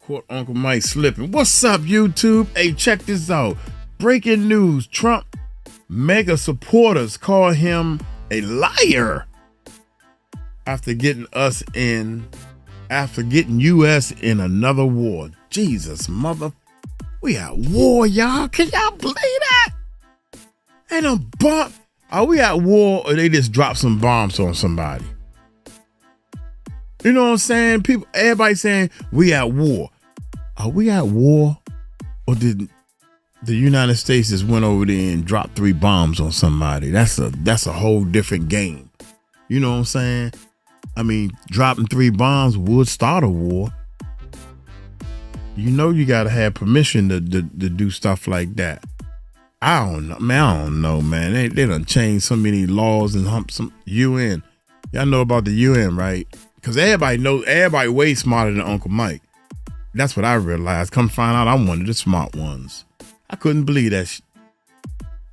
Caught Uncle Mike slipping. What's up, YouTube? Hey, check this out. Breaking news. Trump Maga supporters call him a liar after getting U.S. in another war. Jesus, mother. We at war, y'all. Can y'all believe that? Ain't no bomb. Are we at war or they just dropped some bombs on somebody? You know what I'm saying? Everybody saying we at war. Are we at war, or did the United States just went over there and dropped 3 bombs on somebody? That's a whole different game. You know what I'm saying? I mean, dropping 3 bombs would start a war. You know you gotta have permission to do stuff like that. I don't know, man. They done changed so many laws and some UN. Y'all know about the UN, right? Because everybody way smarter than Uncle Mike. That's what I realized. Come find out I'm one of the smart ones. I couldn't believe that.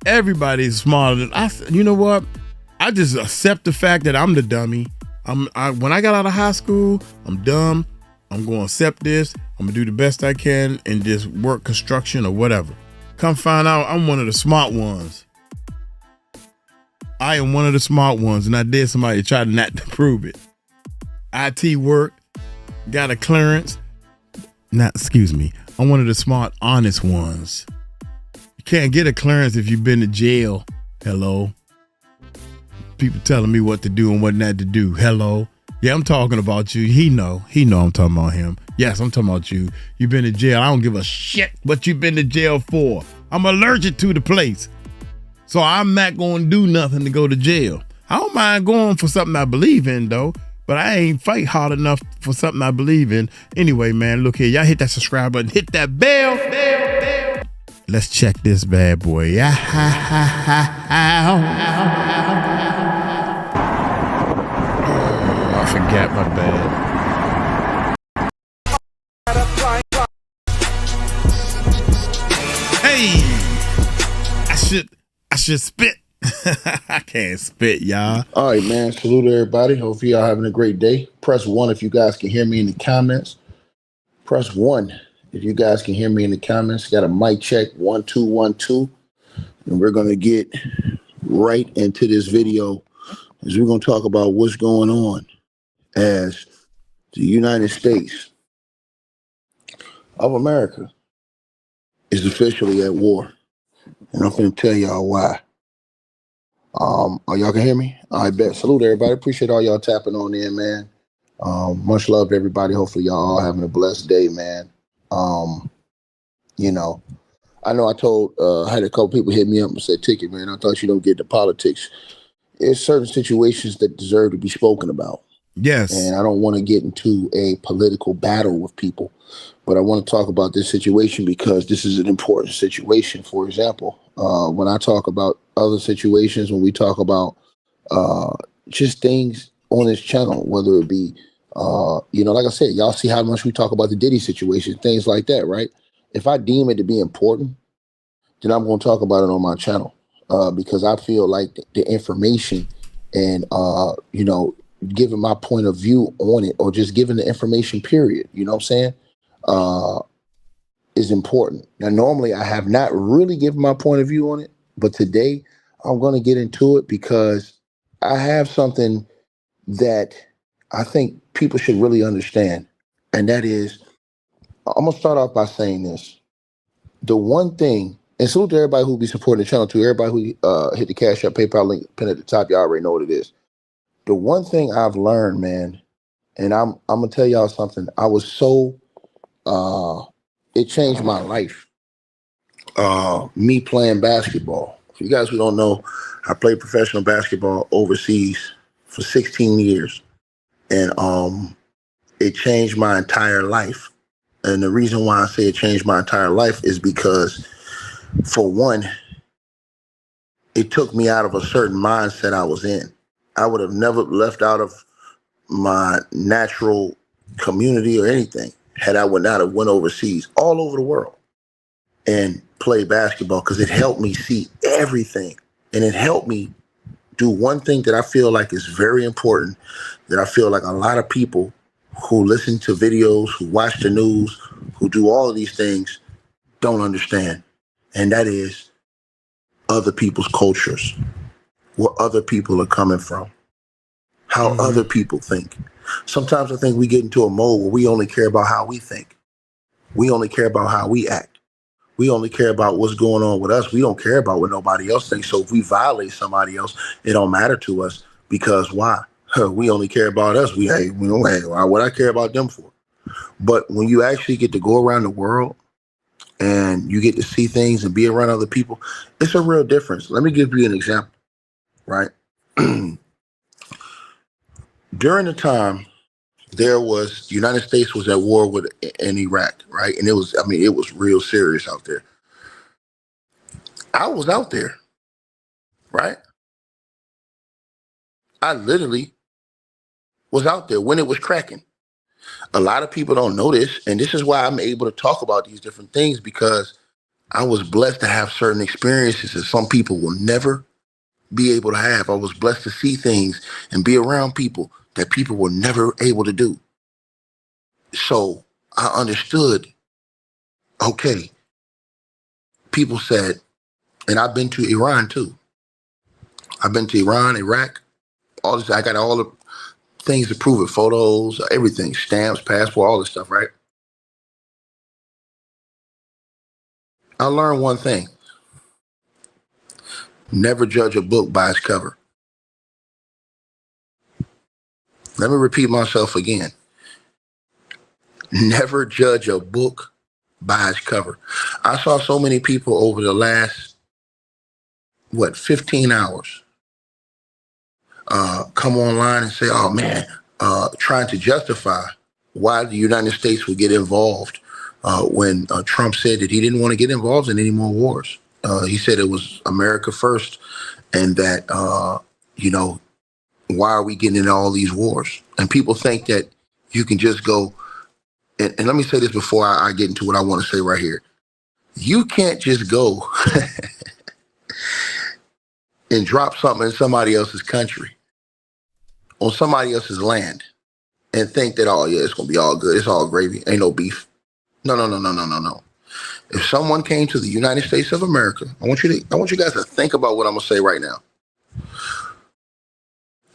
Everybody's smarter than you know what? I just accept the fact that I'm the dummy. When I got out of high school, I'm dumb. I'm going to accept this. I'm going to do the best I can and just work construction or whatever. Come find out I'm one of the smart ones. I am one of the smart ones, and I dare somebody try not to prove it. IT work, got a clearance. I'm one of the smart, honest ones. You can't get a clearance if you've been to jail. Hello. People telling me what to do and what not to do. Hello. Yeah, I'm talking about you. He know I'm talking about him. Yes, I'm talking about you. You've been to jail. I don't give a shit what you've been to jail for. I'm allergic to the place. So I'm not going to do nothing to go to jail. I don't mind going for something I believe in, though. But I ain't fight hard enough for something I believe in. Anyway, man, look here. Y'all hit that subscribe button. Hit that bell. Let's check this bad boy. Yeah. I forgot, my bad. Hey, I should spit. I can't spit, y'all. All right, man. Salute everybody. Hopefully y'all having a great day. Press 1 if you guys can hear me in the comments. Press 1 if you guys can hear me in the comments. Got a mic check 1 2 1 2, and we're gonna get right into this video as we're gonna talk about what's going on as the United States of America is officially at war, and I'm gonna tell y'all why. Y'all can hear me? I bet. Salute everybody. Appreciate all y'all tapping on in, man. Much love to everybody. Hopefully y'all all having a blessed day, man. You know, I know I had a couple people hit me up and said, Ticket, man, I thought you don't get into politics. There's certain situations that deserve to be spoken about. Yes. And I don't want to get into a political battle with people, but I want to talk about this situation because this is an important situation. For example, when I talk about other situations, when we talk about just things on this channel, whether it be, like I said, y'all see how much we talk about the Diddy situation, things like that, right? If I deem it to be important, then I'm going to talk about it on my channel because I feel like the information and, giving my point of view on it or just giving the information, period, you know what I'm saying, is important. Now, normally I have not really given my point of view on it, but today I'm going to get into it because I have something that I think people should really understand. And that is, I'm going to start off by saying this. The one thing, and salute to everybody who be supporting the channel too, everybody who hit the Cash App, PayPal link, pin at the top, y'all already know what it is. The one thing I've learned, man, and I'm going to tell y'all something. I was so, it changed my life. Me playing basketball. For you guys who don't know, I played professional basketball overseas for 16 years. And it changed my entire life. And the reason why I say it changed my entire life is because, for one, it took me out of a certain mindset I was in. I would have never left out of my natural community or anything had I would not have went overseas, all over the world, and play basketball, because it helped me see everything. And it helped me do one thing that I feel like is very important, that I feel like a lot of people who listen to videos, who watch the news, who do all of these things don't understand. And that is other people's cultures, where other people are coming from, how other people think. Sometimes I think we get into a mode where we only care about how we think. We only care about how we act. We only care about what's going on with us. We don't care about what nobody else thinks. So if we violate somebody else, it don't matter to us because why? We only care about us. What I care about them for? But when you actually get to go around the world and you get to see things and be around other people, it's a real difference. Let me give you an example, right? During the time the United States was at war with in Iraq, right? And it was real serious out there. I was out there, right? I literally was out there when it was cracking. A lot of people don't know this, and this is why I'm able to talk about these different things, because I was blessed to have certain experiences that some people will never be able to have. I was blessed to see things and be around people that people were never able to do. So I understood, okay, people said, and I've been to Iran too. I've been to Iran, Iraq, all this. I got all the things to prove it, photos, everything, stamps, passport, all this stuff, right? I learned one thing. Never judge a book by its cover. Let me repeat myself again. Never judge a book by its cover. I saw so many people over the last, 15 hours come online and say, oh man, trying to justify why the United States would get involved when Trump said that he didn't want to get involved in any more wars. He said it was America first, and that, why are we getting into all these wars? And people think that you can just go, and let me say this before I get into what I want to say right here. You can't just go and drop something in somebody else's country, on somebody else's land, and think that, oh yeah, it's gonna be all good, it's all gravy, ain't no beef. No. If someone came to the United States of America, I want you guys to think about what I'm gonna say right now.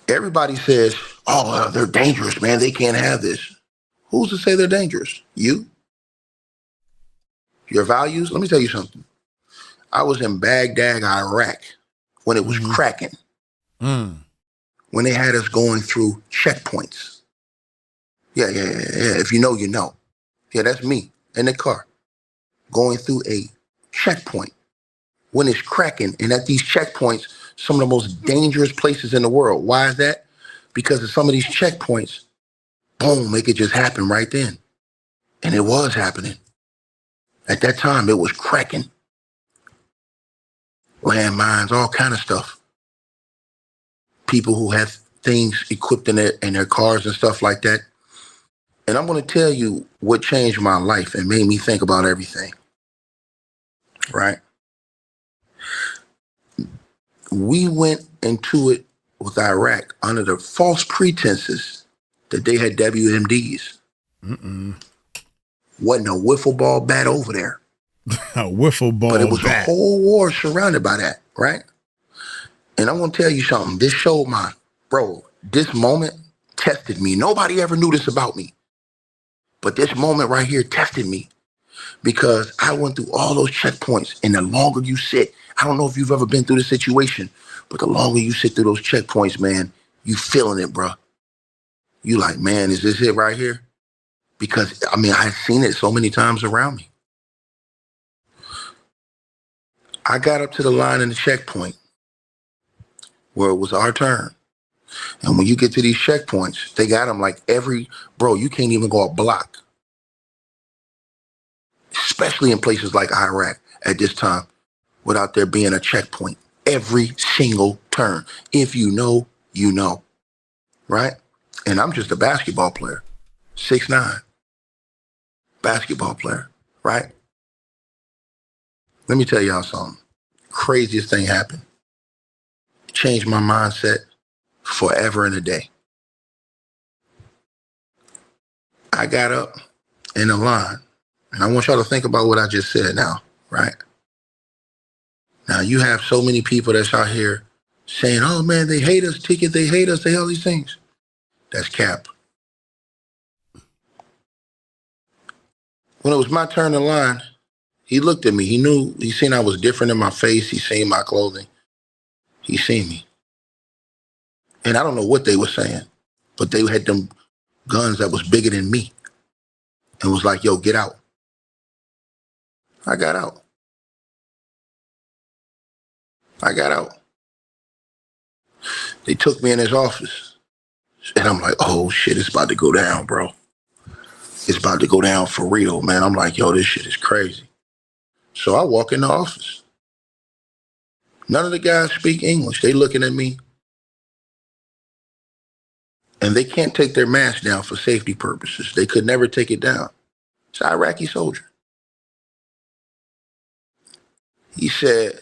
Everybody says, oh, they're dangerous, man, they can't have this. Who's to say they're dangerous? You? Your values? Let me tell you something. I was in Baghdad, Iraq, when it was cracking. When they had us going through checkpoints. Yeah. If you know, you know. Yeah, that's me in the car going through a checkpoint when it's cracking. And at these checkpoints, some of the most dangerous places in the world. Why is that? Because of some of these checkpoints, boom, it could just happen right then. And it was happening. At that time, it was cracking. Landmines, all kind of stuff. People who have things equipped in their cars and stuff like that. And I'm going to tell you what changed my life and made me think about everything. Right? We went into it with Iraq under the false pretenses that they had WMDs. Wasn't a wiffle ball bat over there. A wiffle ball bat. But it was a whole war surrounded by that, right? And I'm going to tell you something. This showed this moment tested me. Nobody ever knew this about me. But this moment right here tested me, because I went through all those checkpoints, and the longer you sit, I don't know if you've ever been through this situation, but the longer you sit through those checkpoints, man, you feeling it, bro. You like, man, is this it right here? Because, I've seen it so many times around me. I got up to the line in the checkpoint where it was our turn. And when you get to these checkpoints, they got them like you can't even go a block. Especially in places like Iraq at this time, without there being a checkpoint. Every single turn. If you know, you know. Right? And I'm just a basketball player. 6'9". Basketball player. Right? Let me tell y'all something. Craziest thing happened. It changed my mindset forever and a day. I got up in the line, And I want y'all to think about what I just said now, right? Now, you have so many people that's out here saying, oh, man, they hate us, Ticket, they hate us, they all these things. That's cap. When it was my turn in line, he looked at me. He seen I was different in my face. He seen my clothing. He seen me. And I don't know what they were saying, but they had them guns that was bigger than me and was like, yo, get out. I got out. They took me in his office. And I'm like, oh, shit, it's about to go down, bro. It's about to go down for real, man. I'm like, yo, this shit is crazy. So I walk in the office. None of the guys speak English. They looking at me. And they can't take their mask down for safety purposes. They could never take it down. It's an Iraqi soldier. He said,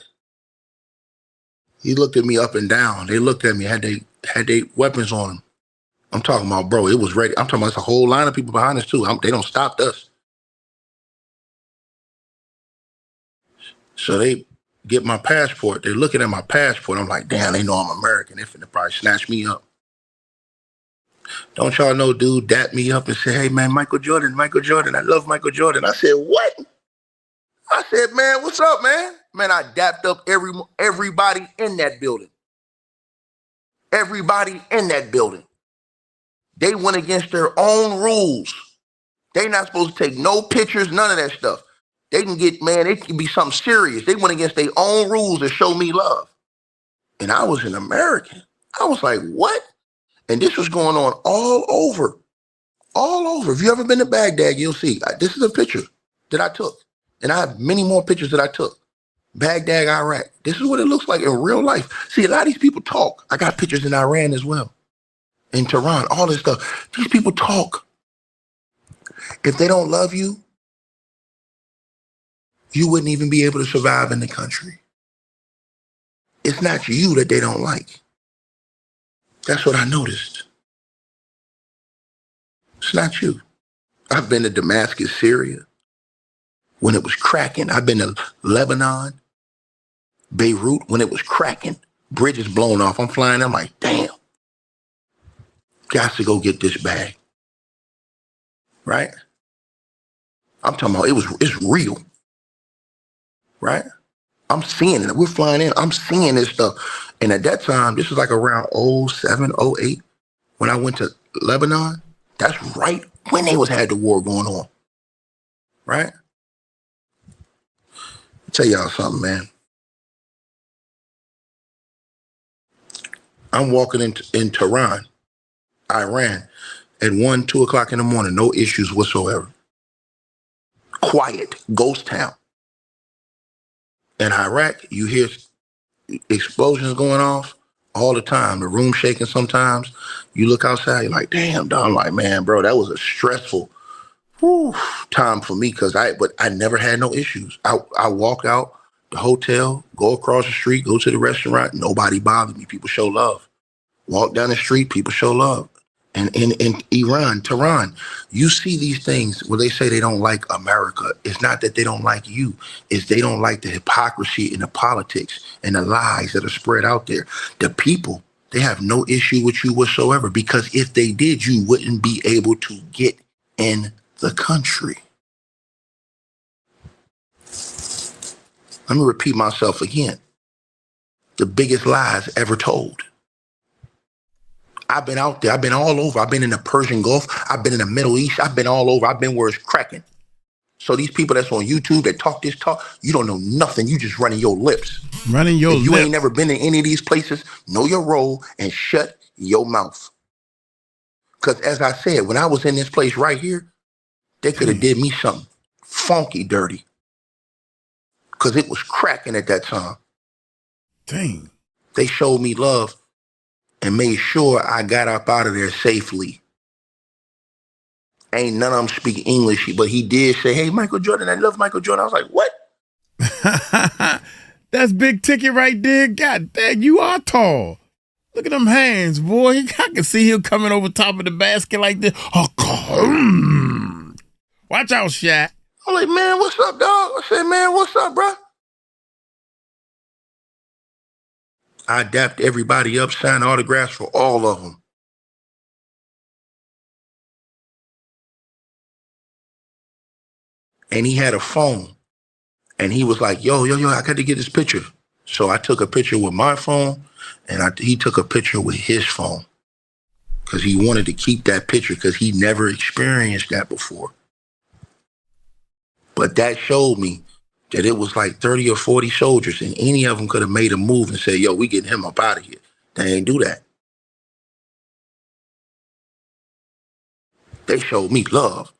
he looked at me up and down. They looked at me, had they weapons on them. I'm talking about, bro, it was ready. I'm talking about it's a whole line of people behind us too. They don't stop us. So they get my passport. They're looking at my passport. I'm like, damn, they know I'm American. They're finna probably snatch me up. Don't y'all know, dude, dap me up and say, hey, man, Michael Jordan, I love Michael Jordan. I said, what? I said, man, what's up, man? Man, I dapped up everybody in that building. Everybody in that building. They went against their own rules. They not supposed to take no pictures, none of that stuff. They can get, man, it can be something serious. They went against their own rules to show me love. And I was an American. I was like, what? And this was going on all over. All over. If you ever been to Baghdad, you'll see. This is a picture that I took. And I have many more pictures that I took. Baghdad, Iraq. This is what it looks like in real life. See, a lot of these people talk. I got pictures in Iran as well. In Tehran, all this stuff. These people talk. If they don't love you, you wouldn't even be able to survive in the country. It's not you that they don't like. That's what I noticed. It's not you. I've been to Damascus, Syria, when it was cracking. I've been to Lebanon, Beirut, when it was cracking. Bridges blown off. I'm flying. I'm like, damn. Got to go get this bag. Right? I'm talking about it's real. Right? I'm seeing it. We're flying in. I'm seeing this stuff. And at that time, this was like around 07, 08, when I went to Lebanon. That's right when they had the war going on. Right? I'll tell y'all something, man. I'm walking in Tehran, Iran, at 1, 2 o'clock in the morning. No issues whatsoever. Quiet. Ghost town. In Iraq, you hear explosions going off all the time. The room shaking sometimes. You look outside, you're like, damn, dog. I'm like, man, bro, that was a stressful time for me but I never had no issues. I walk out the hotel, go across the street, go to the restaurant. Nobody bothered me. People show love. Walk down the street, people show love. And in Iran, Tehran, you see these things where they say they don't like America. It's not that they don't like you. It's they don't like the hypocrisy and the politics and the lies that are spread out there. The people, they have no issue with you whatsoever, because if they did, you wouldn't be able to get in the country. Let me repeat myself again. The biggest lies ever told. I've been out there. I've been all over. I've been in the Persian Gulf. I've been in the Middle East. I've been all over. I've been where it's cracking. So these people that's on YouTube that talk this talk, you don't know nothing. You just running your lips. Running your lips. You ain't never been in any of these places. Know your role and shut your mouth. Because as I said, when I was in this place right here, they could have did me something funky dirty. Because it was cracking at that time. Dang. They showed me love and made sure I got up out of there safely. Ain't none of them speak English, but he did say, hey, Michael Jordan, I love Michael Jordan. I was like, what? That's big ticket right there. God dang, you are tall. Look at them hands, boy. I can see him coming over top of the basket like this. Oh, watch out, Shaq. I'm like, man, what's up, dog? I said, man, what's up, bro? I dapped everybody up, signed autographs for all of them. And he had a phone. And he was like, yo, I got to get this picture. So I took a picture with my phone, and he took a picture with his phone. Because he wanted to keep that picture because he never experienced that before. But that showed me that it was like 30 or 40 soldiers, and any of them could have made a move and said, yo, we getting him up out of here. They ain't do that. They showed me love.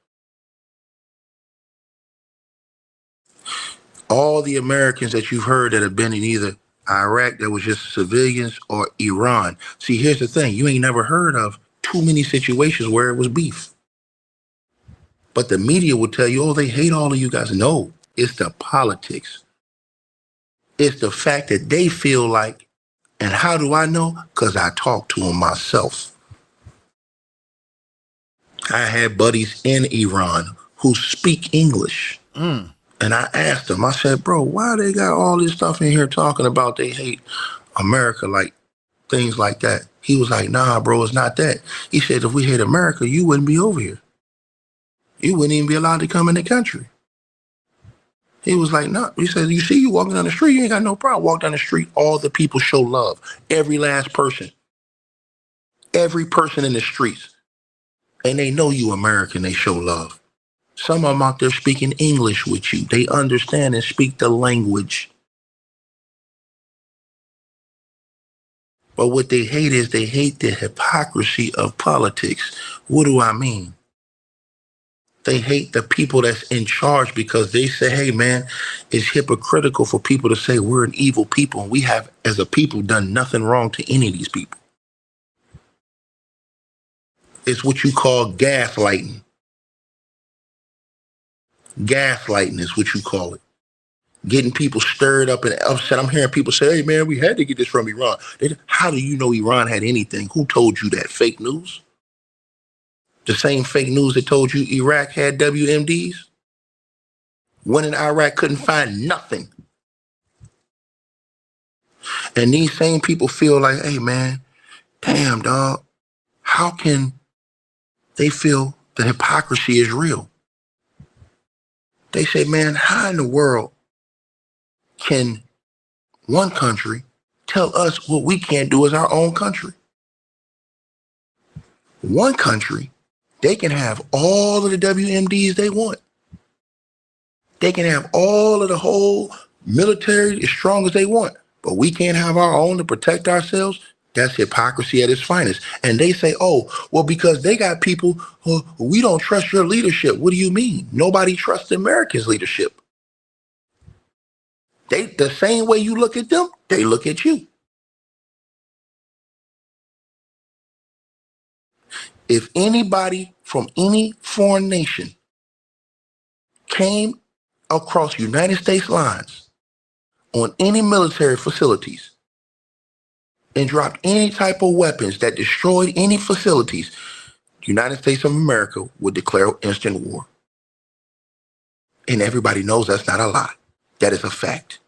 All the Americans that you've heard that have been in either Iraq that was just civilians or Iran. See, here's the thing. You ain't never heard of too many situations where it was beef. But the media will tell you, oh, they hate all of you guys. No, it's the politics. It's the fact that they feel like, and how do I know? Because I talk to them myself. I had buddies in Iran who speak English. And I asked them, I said, bro, why they got all this stuff in here talking about they hate America, like things like that? He was like, nah, bro, it's not that. He said, if we hate America, you wouldn't be over here. You wouldn't even be allowed to come in the country. He was like, no. He said, you see, you walking down the street, you ain't got no problem. Walk down the street, all the people show love. Every last person. Every person in the streets. And they know you American, they show love. Some of them out there speaking English with you. They understand and speak the language. But what they hate is they hate the hypocrisy of politics. What do I mean? They hate the people that's in charge because they say, hey, man, it's hypocritical for people to say we're an evil people. And we have, as a people, done nothing wrong to any of these people. It's what you call gaslighting. Gaslighting is what you call it. Getting people stirred up and upset. I'm hearing people say, hey, man, we had to get this from Iran. How do you know Iran had anything? Who told you that? Fake news? The same fake news that told you Iraq had WMDs? When in Iraq couldn't find nothing. And these same people feel like, hey, man, damn, dog, how can they feel the hypocrisy is real? They say, man, how in the world can one country tell us what we can't do as our own country? One country, they can have all of the WMDs they want. They can have all of the whole military as strong as they want, but we can't have our own to protect ourselves. That's hypocrisy at its finest. And they say, oh, well, because they got people who we don't trust your leadership. What do you mean? Nobody trusts Americans' leadership. The same way you look at them, they look at you. If anybody from any foreign nation came across United States lines on any military facilities and dropped any type of weapons that destroyed any facilities, the United States of America would declare instant war. And everybody knows that's not a lie. That is a fact.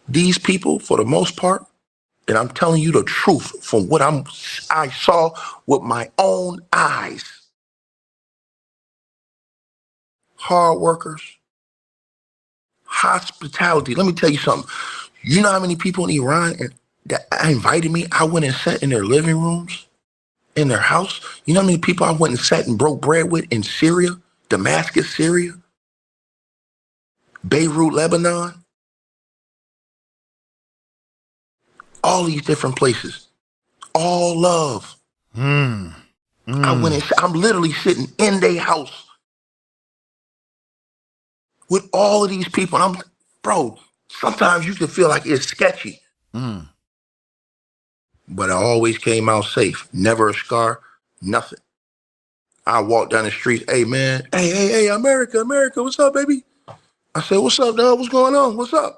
These people, for the most part, and I'm telling you the truth from what I saw with my own eyes, hard workers, hospitality. Let me tell you something. You know how many people in Iran that invited me? I went and sat in their living rooms, in their house. You know how many people I went and sat and broke bread with in Syria, Damascus, Syria, Beirut, Lebanon, all these different places, all love. I went and I'm literally sitting in their house with all of these people. And I'm, bro, sometimes you can feel like it's sketchy. But I always came out safe. Never a scar, nothing. I walked down the street, hey, man, hey, America, what's up, baby? I said, what's up, dog? What's going on? What's up?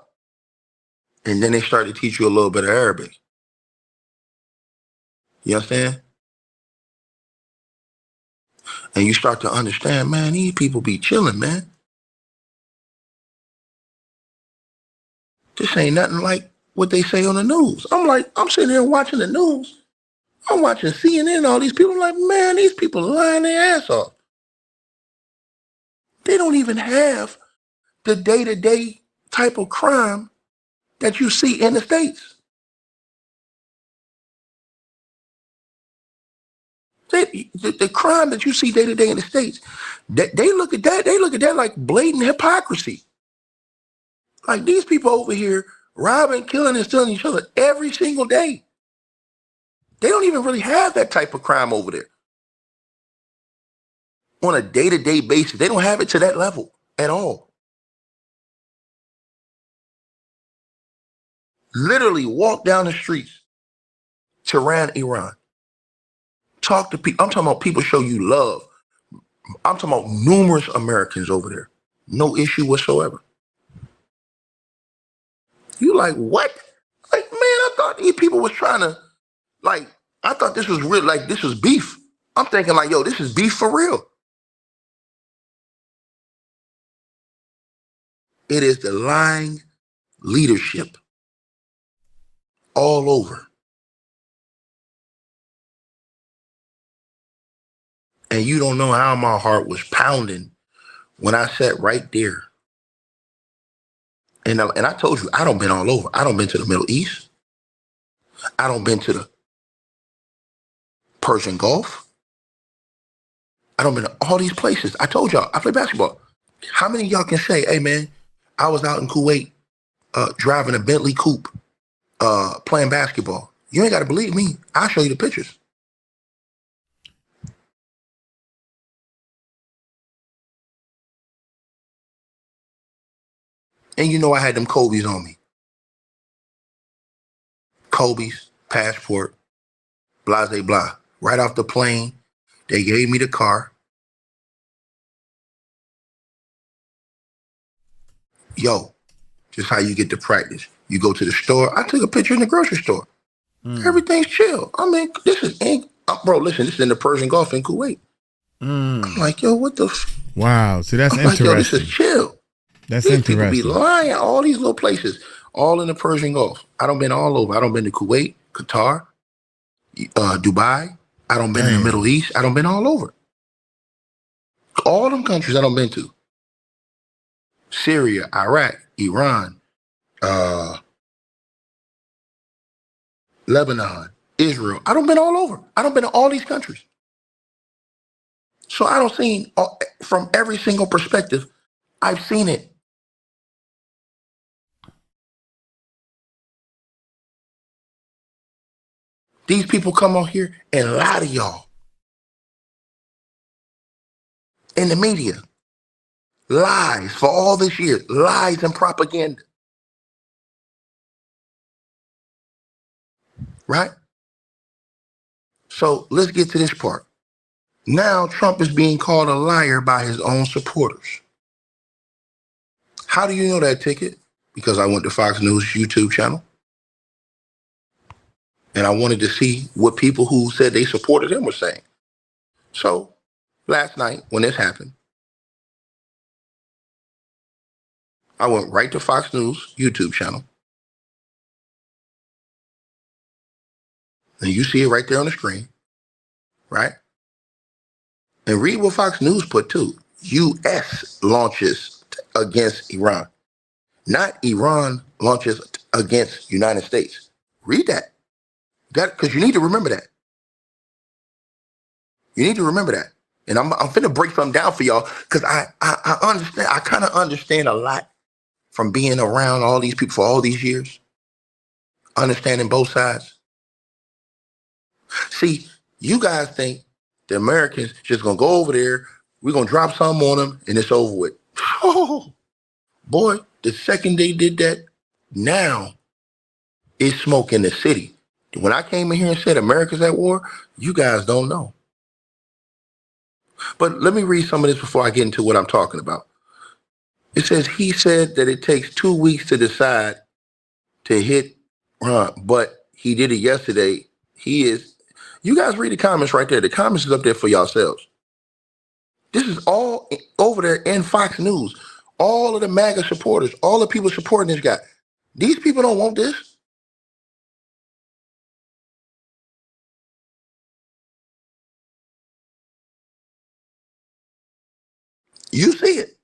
And then they started to teach you a little bit of Arabic. You understand? And you start to understand, man, these people be chilling, man. This ain't nothing like what they say on the news. I'm sitting here watching the news. I'm watching CNN, all these people. I'm like, man, these people lying their ass off. They don't even have the day-to-day type of crime that you see in the States. The crime that you see day-to-day in the States, they look at that like blatant hypocrisy. Like these people over here robbing, killing, and stealing each other every single day. They don't even really have that type of crime over there. On a day-to-day basis, they don't have it to that level at all. Literally walk down the streets, Tehran, Iran. Talk to people. I'm talking about people show you love. I'm talking about numerous Americans over there. No issue whatsoever. You like, what? Like, man, I thought these people was trying to, like, I thought this was real, like, this was beef. I'm thinking like, yo, this is beef for real. It is the lying leadership all over. And you don't know how my heart was pounding when I sat right there. And I told you, I don't been all over. I don't been to the Middle East. I don't been to the Persian Gulf. I don't been to all these places. I told y'all, I play basketball. How many of y'all can say, hey man, I was out in Kuwait driving a Bentley coupe, playing basketball? You ain't got to believe me. I'll show you the pictures. And you know I had them Kobe's on me. Kobe's, passport, blah, blah, blah. Right off the plane, they gave me the car. Yo, just how you get to practice. You go to the store. I took a picture in the grocery store. Everything's chill. I mean, this is, bro, listen, this is in the Persian Gulf in Kuwait. I'm like, yo, what the? Wow. See, that's interesting. Like, yo, this is chill. That's These interesting. People be lying. All these little places, all in the Persian Gulf. I don't been all over. I don't been to Kuwait, Qatar, Dubai. I don't been in the Middle East. I don't been all over. All them countries I don't been to. Syria, Iraq, Iran, Lebanon, Israel. I don't been all over. I don't been to all these countries. So I don't see from every single perspective. I've seen it. These people come on here and lie to y'all. In the media. Lies for all this year. Lies and propaganda. Right? So let's get to this part. Now Trump is being called a liar by his own supporters. How do you know that, Ticket? Because I went to Fox News YouTube channel. And I wanted to see what people who said they supported him were saying. So last night when this happened, I went right to Fox News YouTube channel. And you see it right there on the screen, right? And read what Fox News put too. U.S. launches against Iran. Not Iran launches against United States. Read that. Because you need to remember that. You need to remember that. And I'm finna break something down for y'all because I understand. I kind of understand a lot from being around all these people for all these years. Understanding both sides. See, you guys think the Americans just gonna go over there, we're gonna drop something on them, and it's over with. Oh, boy, the second they did that, now it's smoke in the city. When I came in here and said America's at war, you guys don't know. But let me read some of this before I get into what I'm talking about. It says, he said that it takes 2 weeks to decide to hit but he did it yesterday. You guys read the comments right there. The comments is up there for yourselves. This is all over there in Fox News. All of the MAGA supporters, all the people supporting this guy. These people don't want this. You see it.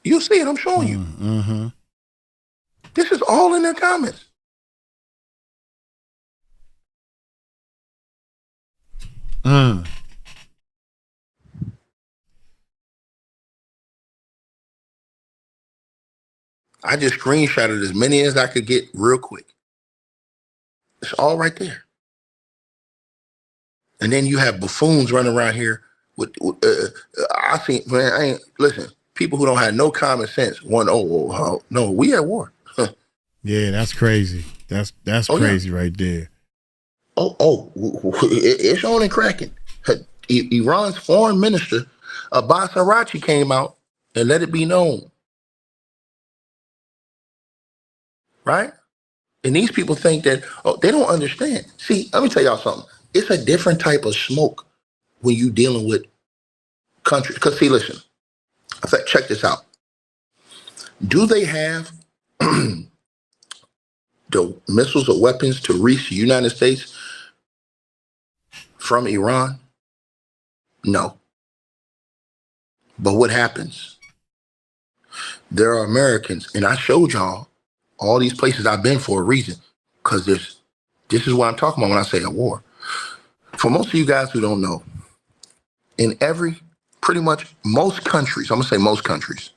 You see it. I'm showing you. Mm-hmm. This is all in their comments. Mm. I just screenshotted as many as I could get real quick. It's all right there. And then you have buffoons running around here with I see, man, I ain't, listen, people who don't have no common sense. No, we at war. Yeah, that's crazy. That's crazy right there. It's on and cracking. Iran's foreign minister, Abbas Arachi, came out and let it be known. Right? And these people think that, they don't understand. See, let me tell y'all something. It's a different type of smoke when you dealing with countries. Because, see, listen, I said, check this out. Do they have the missiles or weapons to reach the United States from Iran? No. But what happens? There are Americans, and I showed y'all all these places I've been for a reason, because this is what I'm talking about when I say a war. For most of you guys who don't know, in pretty much most countries, I'm gonna say most countries,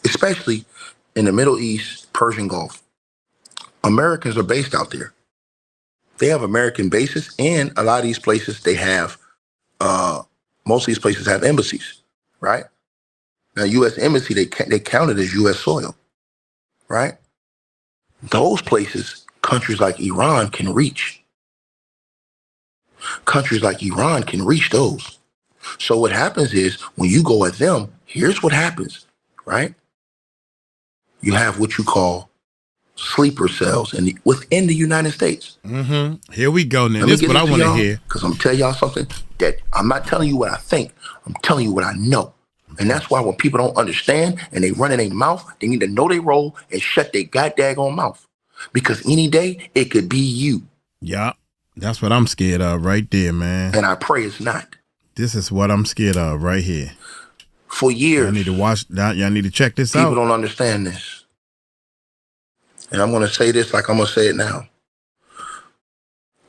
especially in the Middle East, Persian Gulf, Americans are based out there. They have American bases, and a lot of these places they have, most of these places have embassies, right? Now, U.S. embassy, they count it as U.S. soil, right? Those places, countries like Iran can reach. Countries like Iran can reach those. So what happens is when you go at them, here's what happens, right? You have what you call sleeper cells within the United States. Mm-hmm. Here we go now. This is what I want to hear. Because I'm telling y'all something that I'm not telling you what I think. I'm telling you what I know. And that's why when people don't understand and they run in their mouth, they need to know their role and shut their goddamn mouth. Because any day, it could be you. Yeah, that's what I'm scared of right there, man. And I pray it's not. This is what I'm scared of right here. For years. Y'all need to watch that. Y'all need to check this out. People don't understand this. And I'm going to say this like I'm going to say it now.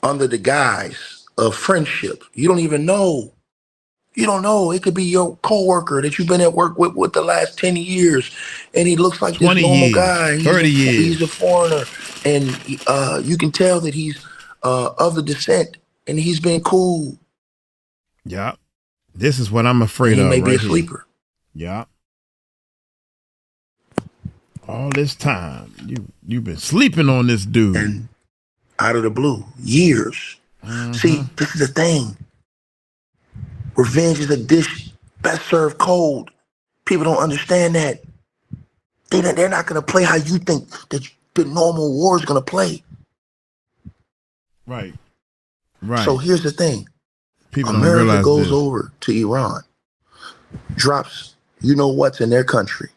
Under the guise of friendship, you don't even know. You don't know. It could be your coworker that you've been at work with the last 10 years, and he looks like this normal guy. 30 years. He's a foreigner, and you can tell that he's of the descent, and he's been cool. Yeah. This is what I'm afraid of. He may be a sleeper. Yeah. All this time, you've been sleeping on this dude. And out of the blue, years. Mm-hmm. See, this is the thing. Revenge is a dish best served cold. People don't understand that. They're not going to play how you think that the normal war is going to play. Right. So here's the thing. People America don't realize goes this. over to Iran, drops you know what's in their country.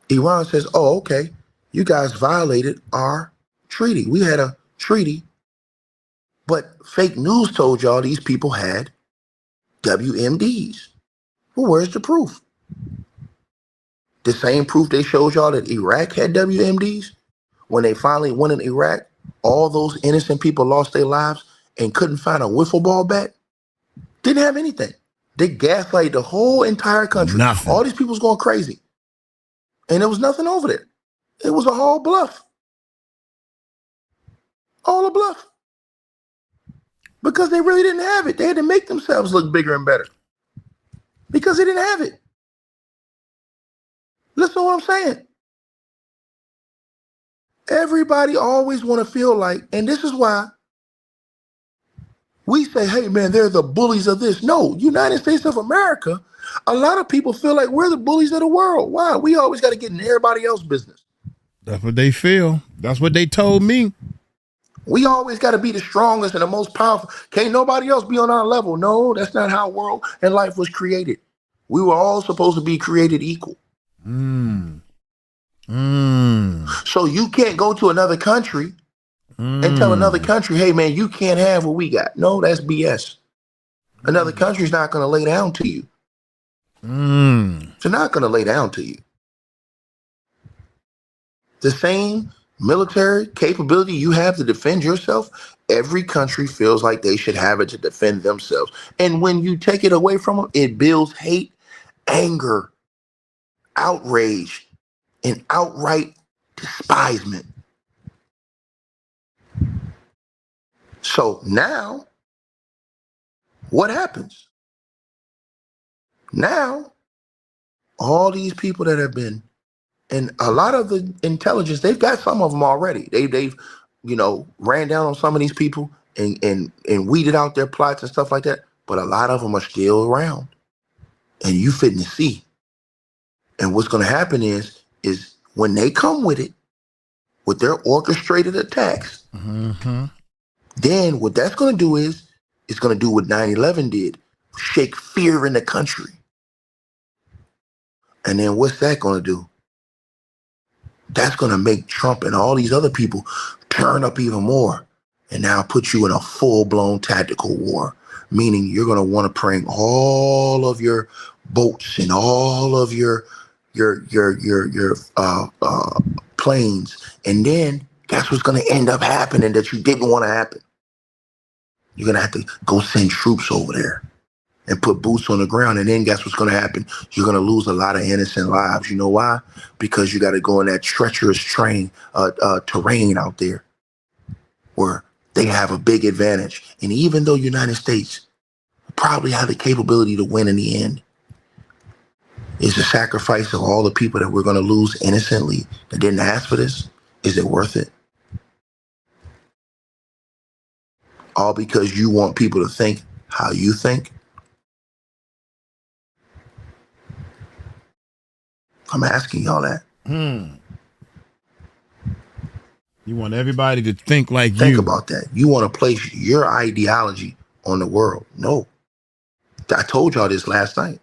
Iran says, oh, okay, you guys violated our treaty. We had a treaty, but fake news told y'all these people had WMDs. Well, where's the proof? The same proof they showed y'all that Iraq had WMDs? When they finally went in Iraq, all those innocent people lost their lives and couldn't find a wiffle ball bat? Didn't have anything. They gaslighted the whole entire country. Nothing. All these people was going crazy. And there was nothing over there. It was a whole bluff. All a bluff. Because they really didn't have it. They had to make themselves look bigger and better. Because they didn't have it. Listen to what I'm saying. Everybody always want to feel like, and this is why we say, hey man, they're the bullies of this. No, United States of America, a lot of people feel like we're the bullies of the world. Why? We always got to get in everybody else's business. That's what they feel. That's what they told me. We always got to be the strongest and the most powerful. Can't nobody else be on our level. No, that's not how world and life was created. We were all supposed to be created equal. So you can't go to another country and tell another country, hey man, you can't have what we got. No, that's BS. Another country's not going to lay down to you. They're not going to lay down to you. The same military capability you have to defend yourself, every country feels like they should have it to defend themselves. And when you take it away from them, it builds hate, anger, outrage, and outright despisement. So now, what happens? Now, all these people that have been, and a lot of the intelligence, they've got some of them already. They've ran down on some of these people and weeded out their plots and stuff like that. But a lot of them are still around, and you fitting to see. And what's going to happen is when they come with it, with their orchestrated attacks, then what that's going to do is it's going to do what 9/11 did, shake fear in the country. And then what's that going to do? That's going to make Trump and all these other people turn up even more and now put you in a full-blown tactical war, meaning you're going to want to bring all of your boats and all of your planes, and then that's what's going to end up happening that you didn't want to happen. You're going to have to go send troops over there and put boots on the ground, and then guess what's going to happen? You're going to lose a lot of innocent lives. You know why? Because you got to go in that treacherous terrain out there where they have a big advantage. And even though United States probably have the capability to win in the end, is the sacrifice of all the people that we're going to lose innocently that didn't ask for this, is it worth it? All because you want people to think how you think? I'm asking y'all that. You want everybody to think like you. Think about that. You want to place your ideology on the world. No. I told y'all this last night.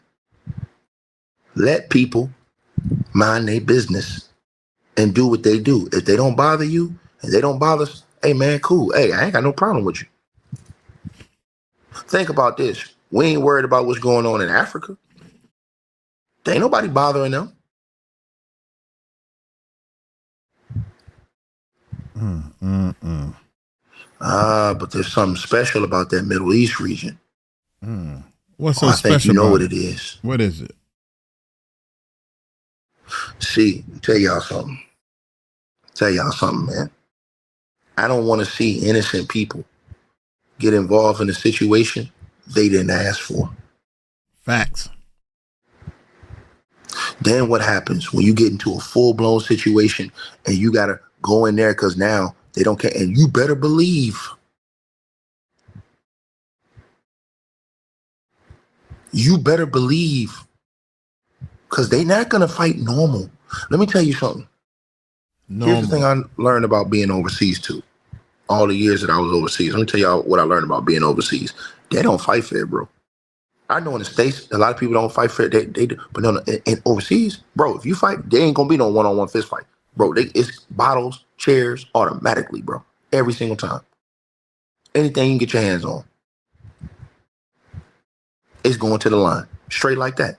Let people mind their business and do what they do. If they don't bother you and they don't bother us, hey man, cool. Hey, I ain't got no problem with you. Think about this. We ain't worried about what's going on in Africa. There ain't nobody bothering them. But there's something special about that Middle East region. What's so special? I think you know what it is. What is it? See, tell y'all something, man. I don't want to see innocent people get involved in a situation they didn't ask for. Facts. Then what happens when you get into a full-blown situation and you got to go in there because now they don't care? And you better believe because they're not going to fight normal. Let me tell you something. Here's the thing I learned about being overseas too. All the years that I was overseas. Let me tell y'all what I learned about being overseas. They don't fight fair, bro. I know in the States, a lot of people don't fight fair. They do. But no, in overseas, bro, if you fight, there ain't going to be no one-on-one fist fight. Bro, it's bottles, chairs, automatically, bro. Every single time. Anything you can get your hands on. It's going to the line. Straight like that.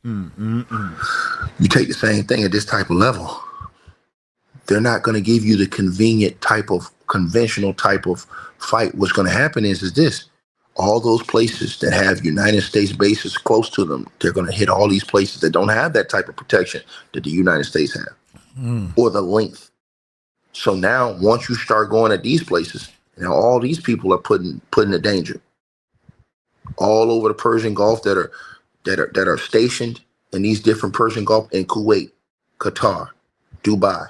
You take the same thing at this type of level. They're not going to give you the conventional type of fight. What's going to happen is this. All those places that have United States bases close to them, they're going to hit all these places that don't have that type of protection that the United States have, or the length. So now, once you start going at these places, now all these people are put in danger. All over the Persian Gulf that are stationed in these different Persian Gulf in Kuwait, Qatar, Dubai,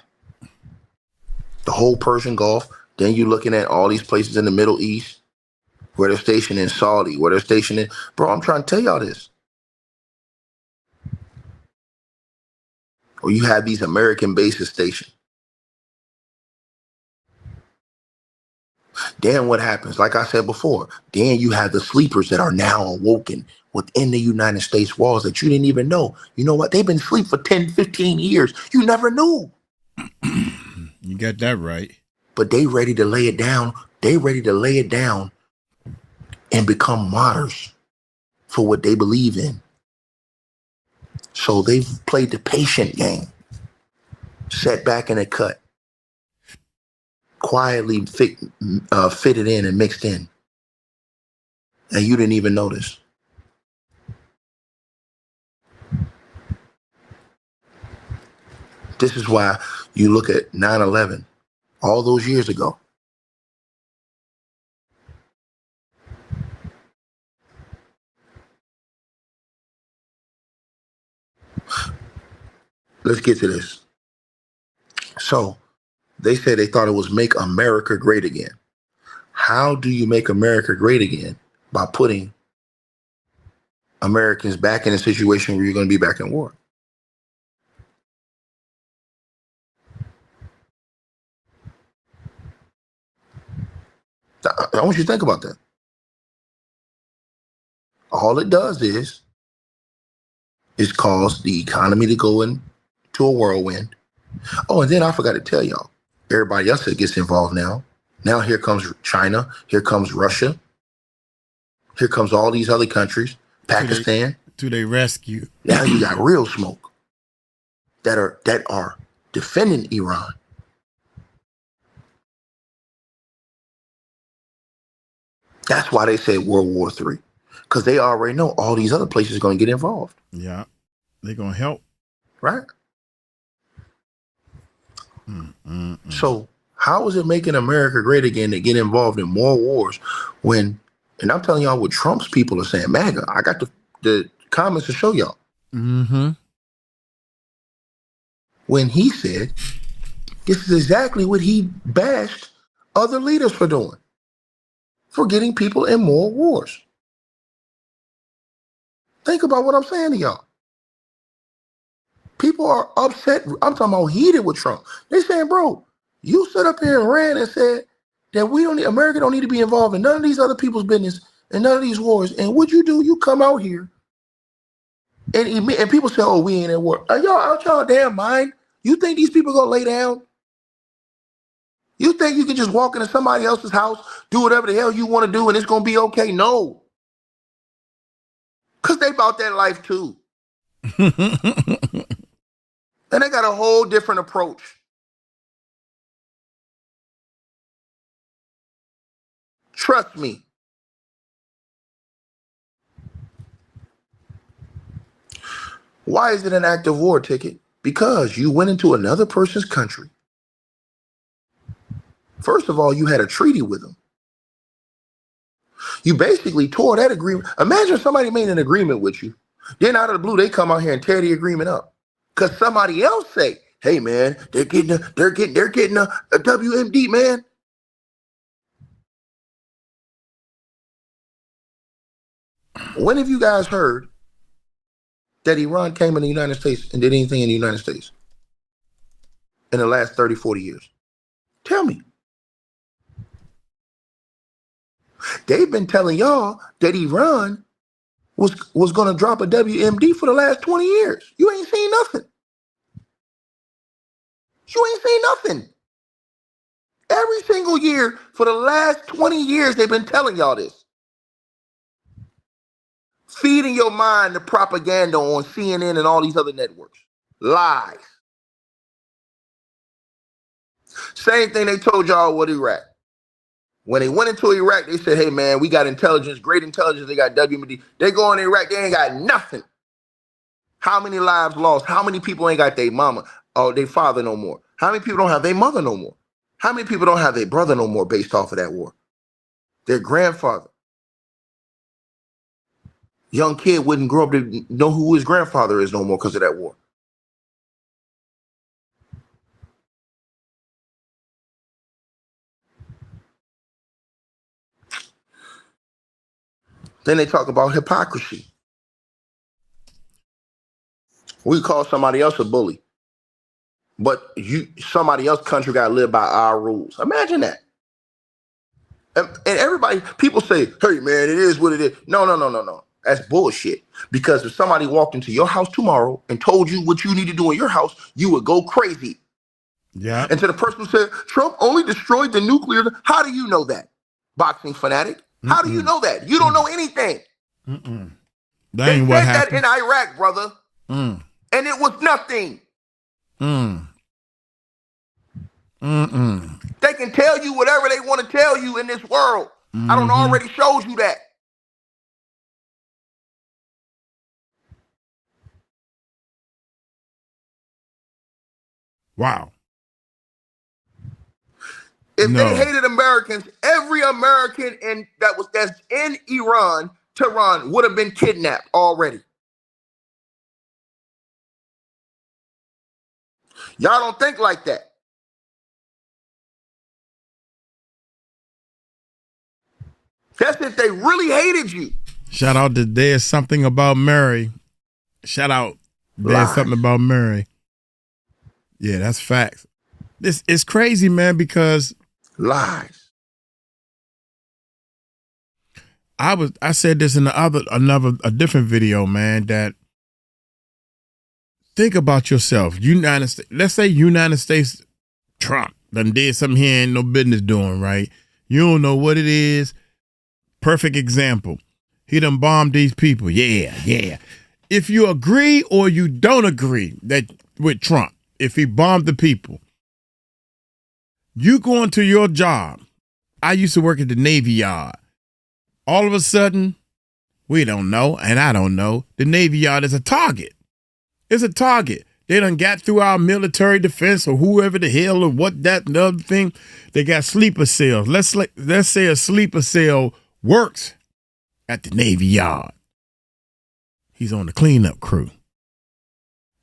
the whole Persian Gulf. Then you're looking at all these places in the Middle East, where they're stationed in Saudi, where they're stationed in. Bro, I'm trying to tell y'all this. Or you have these American bases stationed. Then what happens? Like I said before, then you have the sleepers that are now awoken within the United States walls that you didn't even know. You know what? They've been asleep for 10, 15 years. You never knew. You got that right. But they ready to lay it down. They ready to lay it down and become martyrs for what they believe in. So they've played the patient game, sat back in a cut, quietly fitted in and mixed in. And you didn't even notice. This is why you look at 9/11, all those years ago. Let's get to this. So they said they thought it was make America great again. How do you make America great again? By putting Americans back in a situation where you're going to be back in war. I want you to think about that. All it does is cause the economy to go into a whirlwind. Oh, and then I forgot to tell y'all, everybody else that gets involved now. Now here comes China, here comes Russia, here comes all these other countries, Pakistan. To their rescue. Now you got real smoke that are defending Iran. That's why they said World War III, because they already know all these other places are going to get involved. Yeah, they're going to help. Right? So how is it making America great again to get involved in more wars when, and I'm telling y'all what Trump's people are saying, Maga, I got the comments to show y'all. When he said, this is exactly what he bashed other leaders for doing, for getting people in more wars. Think about what I'm saying to y'all. People are upset. I'm talking about heated with Trump. They're saying, bro, you stood up here and ran and said that America don't need to be involved in none of these other people's business and none of these wars. And what you do, you come out here and people say, oh, we ain't at war. Are y'all out y'all damn mind? You think these people gonna lay down? You think you can just walk into somebody else's house, do whatever the hell you want to do, and it's gonna be okay? No. Because they about that life too. And they got a whole different approach. Trust me. Why is it an act of war, Ticket? Because you went into another person's country. First of all, you had a treaty with them. You basically tore that agreement. Imagine somebody made an agreement with you. Then out of the blue, they come out here and tear the agreement up. Because somebody else say, hey man, they're getting a WMD, man. When have you guys heard that Iran came in the United States and did anything in the United States in the last 30, 40 years? Tell me. They've been telling y'all that Iran was going to drop a WMD for the last 20 years. You ain't seen nothing. You ain't seen nothing. Every single year for the last 20 years, they've been telling y'all this. Feeding your mind the propaganda on CNN and all these other networks. Lies. Same thing they told y'all with Iraq. When they went into Iraq, they said, hey man, we got intelligence, great intelligence, they got WMD. They go in Iraq, they ain't got nothing. How many lives lost? How many people ain't got their mama or their father no more? How many people don't have their mother no more? How many people don't have their brother no more based off of that war? Their grandfather. Young kid wouldn't grow up to know who his grandfather is no more because of that war. Then they talk about hypocrisy. We call somebody else a bully, but somebody else's country got to live by our rules. Imagine that. And everybody, people say, hey, man, it is what it is. No. That's bullshit. Because if somebody walked into your house tomorrow and told you what you need to do in your house, you would go crazy. Yeah. And to the person who said, Trump only destroyed the nuclear, how do you know that? Boxing fanatic. How do you know that? You don't know anything. That They ain't what said that happened. in Iraq, brother. And it was nothing. They can tell you whatever they want to tell you in this world. I don't already showed you that. Wow. If they hated Americans, every American that's in Iran, Tehran, would have been kidnapped already. Y'all don't think like that. That's if they really hated you. Shout out to There's Something About Mary. Shout out There's Something About Mary. Yeah, that's facts. This is crazy, man, because lies. I said this in a different video, man, that think about yourself. United States, let's say United States Trump done did something he ain't no business doing, right? You don't know what it is. Perfect example. He done bombed these people. Yeah. If you agree or you don't agree that with Trump, if he bombed the people, you going to your job. I used to work at the Navy Yard. All of a sudden, we don't know, and I don't know, the Navy Yard is a target. It's a target. They done got through our military defense or whoever the hell or what that and the other thing. They got sleeper cells. Let's say a sleeper cell works at the Navy Yard. He's on the cleanup crew.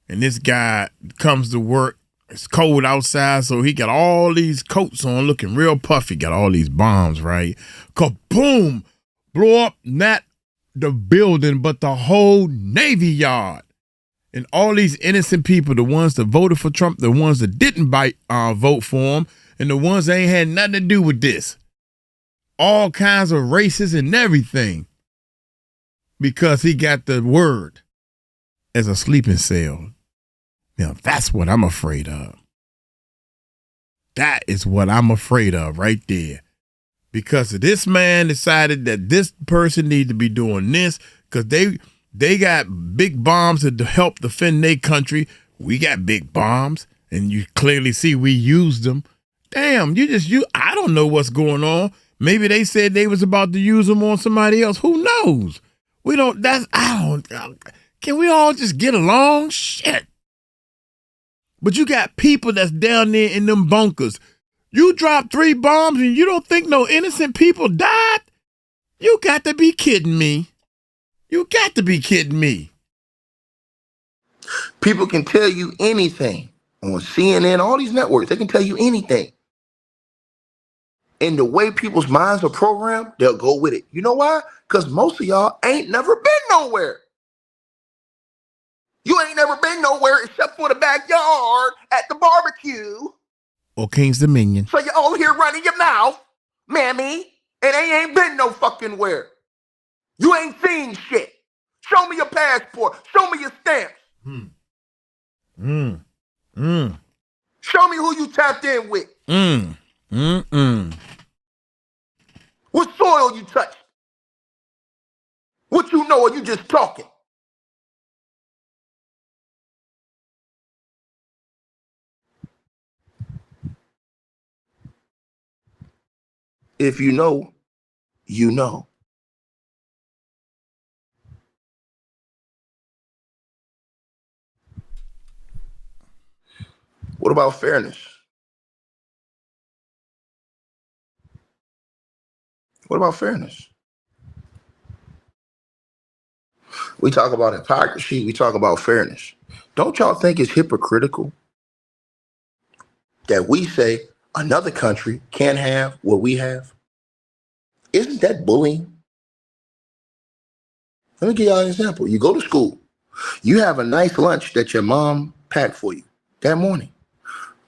And this guy comes to work. It's cold outside, so he got all these coats on looking real puffy. Got all these bombs, right? Kaboom! Blow up not the building, but the whole Navy Yard. And all these innocent people, the ones that voted for Trump, the ones that didn't vote for him, and the ones that ain't had nothing to do with this. All kinds of races and everything. Because he got the word as a sleeping cell. Now, that's what I'm afraid of. That is what I'm afraid of right there. Because this man decided that this person needs to be doing this because they got big bombs to help defend their country. We got big bombs, and you clearly see we used them. Damn, I don't know what's going on. Maybe they said they was about to use them on somebody else. Who knows? Can we all just get along? Shit. But you got people that's down there in them bunkers. You dropped 3 bombs and you don't think no innocent people died? You got to be kidding me. You got to be kidding me. People can tell you anything on CNN, all these networks. They can tell you anything. And the way people's minds are programmed, they'll go with it. You know why? Because most of y'all ain't never been nowhere. You ain't never been nowhere except for the backyard at the barbecue. Or King's Dominion. So you're all here running your mouth, mammy, and they ain't been no fucking where. You ain't seen shit. Show me your passport. Show me your stamps. Show me who you tapped in with. What soil you touched? What you know, or you just talking? If you know, you know. What about fairness? What about fairness? We talk about hypocrisy. We talk about fairness. Don't y'all think it's hypocritical that we say another country can't have what we have? Isn't that bullying? Let me give y'all an example. You go to school. You have a nice lunch that your mom packed for you that morning.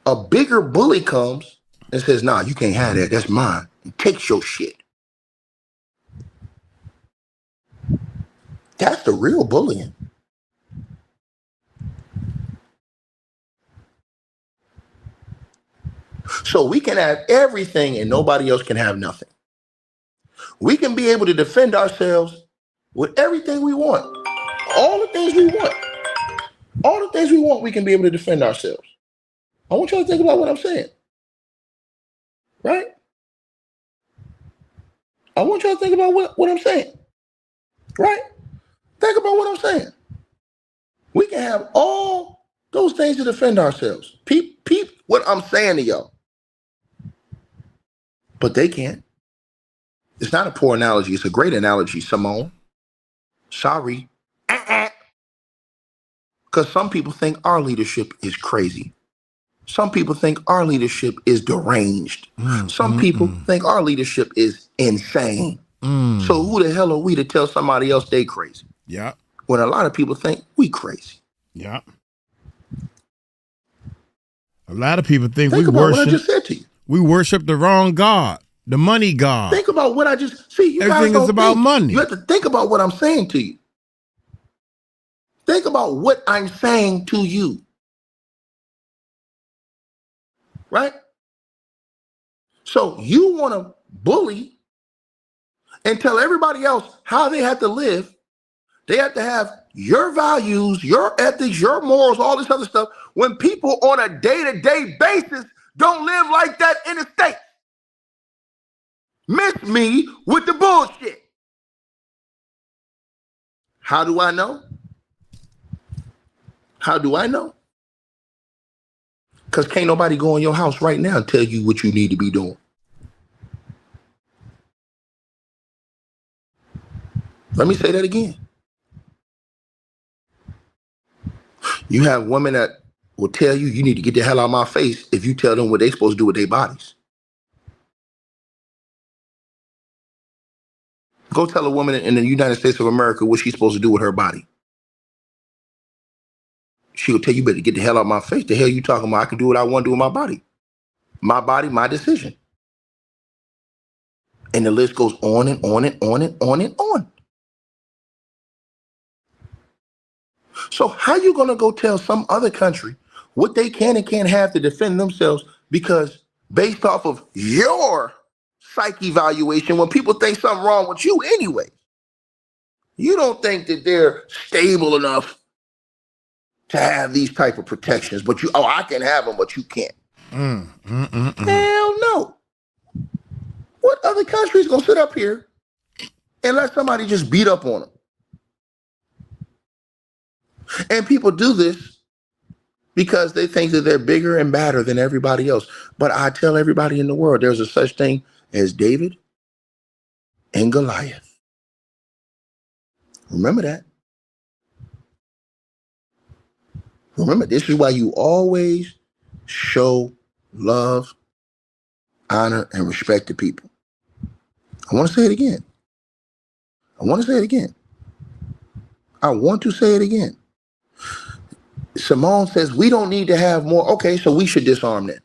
A bigger bully comes and says, nah, you can't have that. That's mine. and takes your shit. That's the real bullying. So we can have everything and nobody else can have nothing. We can be able to defend ourselves with everything we want. All the things we want. All the things we want, we can be able to defend ourselves. I want y'all to think about what I'm saying. Right? I want y'all to think about what I'm saying. Right? Think about what I'm saying. We can have all those things to defend ourselves. Peep what I'm saying to y'all. But they can't. It's not a poor analogy. It's a great analogy, Simone. Sorry. Because some people think our leadership is crazy. Some people think our leadership is deranged. Some people think our leadership is insane. So who the hell are we to tell somebody else they crazy? Yeah. When a lot of people think we crazy. Yeah. A lot of people think Think about what I just said to you. We worship the wrong God, the money God. Think about what I just see. You Everything guys is about money. You have to think about what I'm saying to you. Think about what I'm saying to you. Right? So you want to bully and tell everybody else how they have to live. They have to have your values, your ethics, your morals, all this other stuff, when people on a day-to-day basis don't live like that in the States. Miss me with the bullshit. How do I know? How do I know? Because can't nobody go in your house right now and tell you what you need to be doing. Let me say that again. You have women that will tell you, you need to get the hell out of my face if you tell them what they're supposed to do with their bodies. Go tell a woman in the United States of America what she's supposed to do with her body. She'll tell you better get the hell out of my face. The hell you talking about? I can do what I want to do with my body. My body, my decision. And the list goes on and on and on and on and on. So how you gonna go tell some other country what they can and can't have to defend themselves because based off of your psyche evaluation, when people think something wrong with you anyway, you don't think that they're stable enough to have these type of protections, but I can have them, but you can't. Hell no. What other country is gonna sit up here and let somebody just beat up on them? And people do this because they think that they're bigger and badder than everybody else. But I tell everybody in the world, there's a such thing as David and Goliath. Remember that. Remember, this is why you always show love, honor, and respect to people. I want to say it again. I want to say it again. I want to say it again. Simone says we don't need to have more. Okay, so we should disarm them.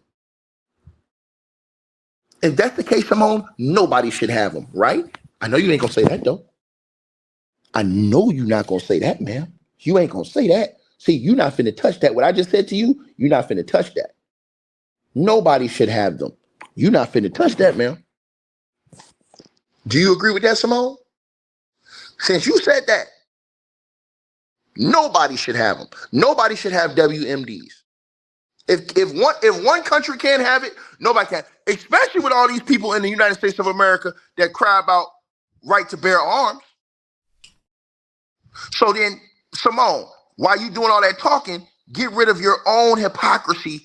If that's the case, Simone, nobody should have them, right? I know you ain't gonna say that though. I know you're not gonna say that, man. You ain't gonna say that. See, you're not finna touch that. What I just said to you, you're not finna touch that. Nobody should have them. You're not finna touch that, man. Do you agree with that, Simone? Since you said that, nobody should have them. Nobody should have WMDs. If one country can't have it, nobody can. Especially with all these people in the United States of America that cry about right to bear arms. So then, Simone, while you doing all that talking, get rid of your own hypocrisy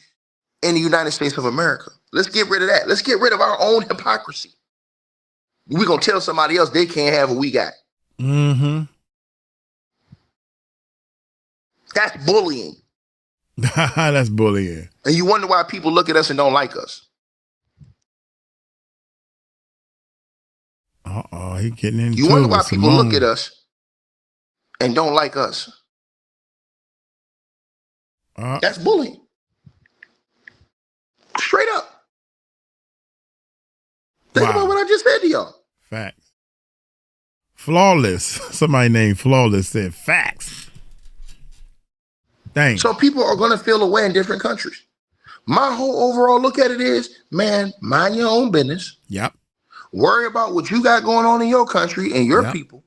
in the United States of America. Let's get rid of that. Let's get rid of our own hypocrisy. We're going to tell somebody else they can't have what we got. That's bullying. That's bullying. And you wonder why people look at us and don't like us. He getting into You wonder why people Simone. look at us and don't like us. That's bullying. Straight up. Think about what I just said to y'all. Facts. Flawless. Somebody named Flawless said facts. Dang. So people are going to feel away in different countries. My whole overall look at it is, man, mind your own business. Yep. Worry about what you got going on in your country and your people,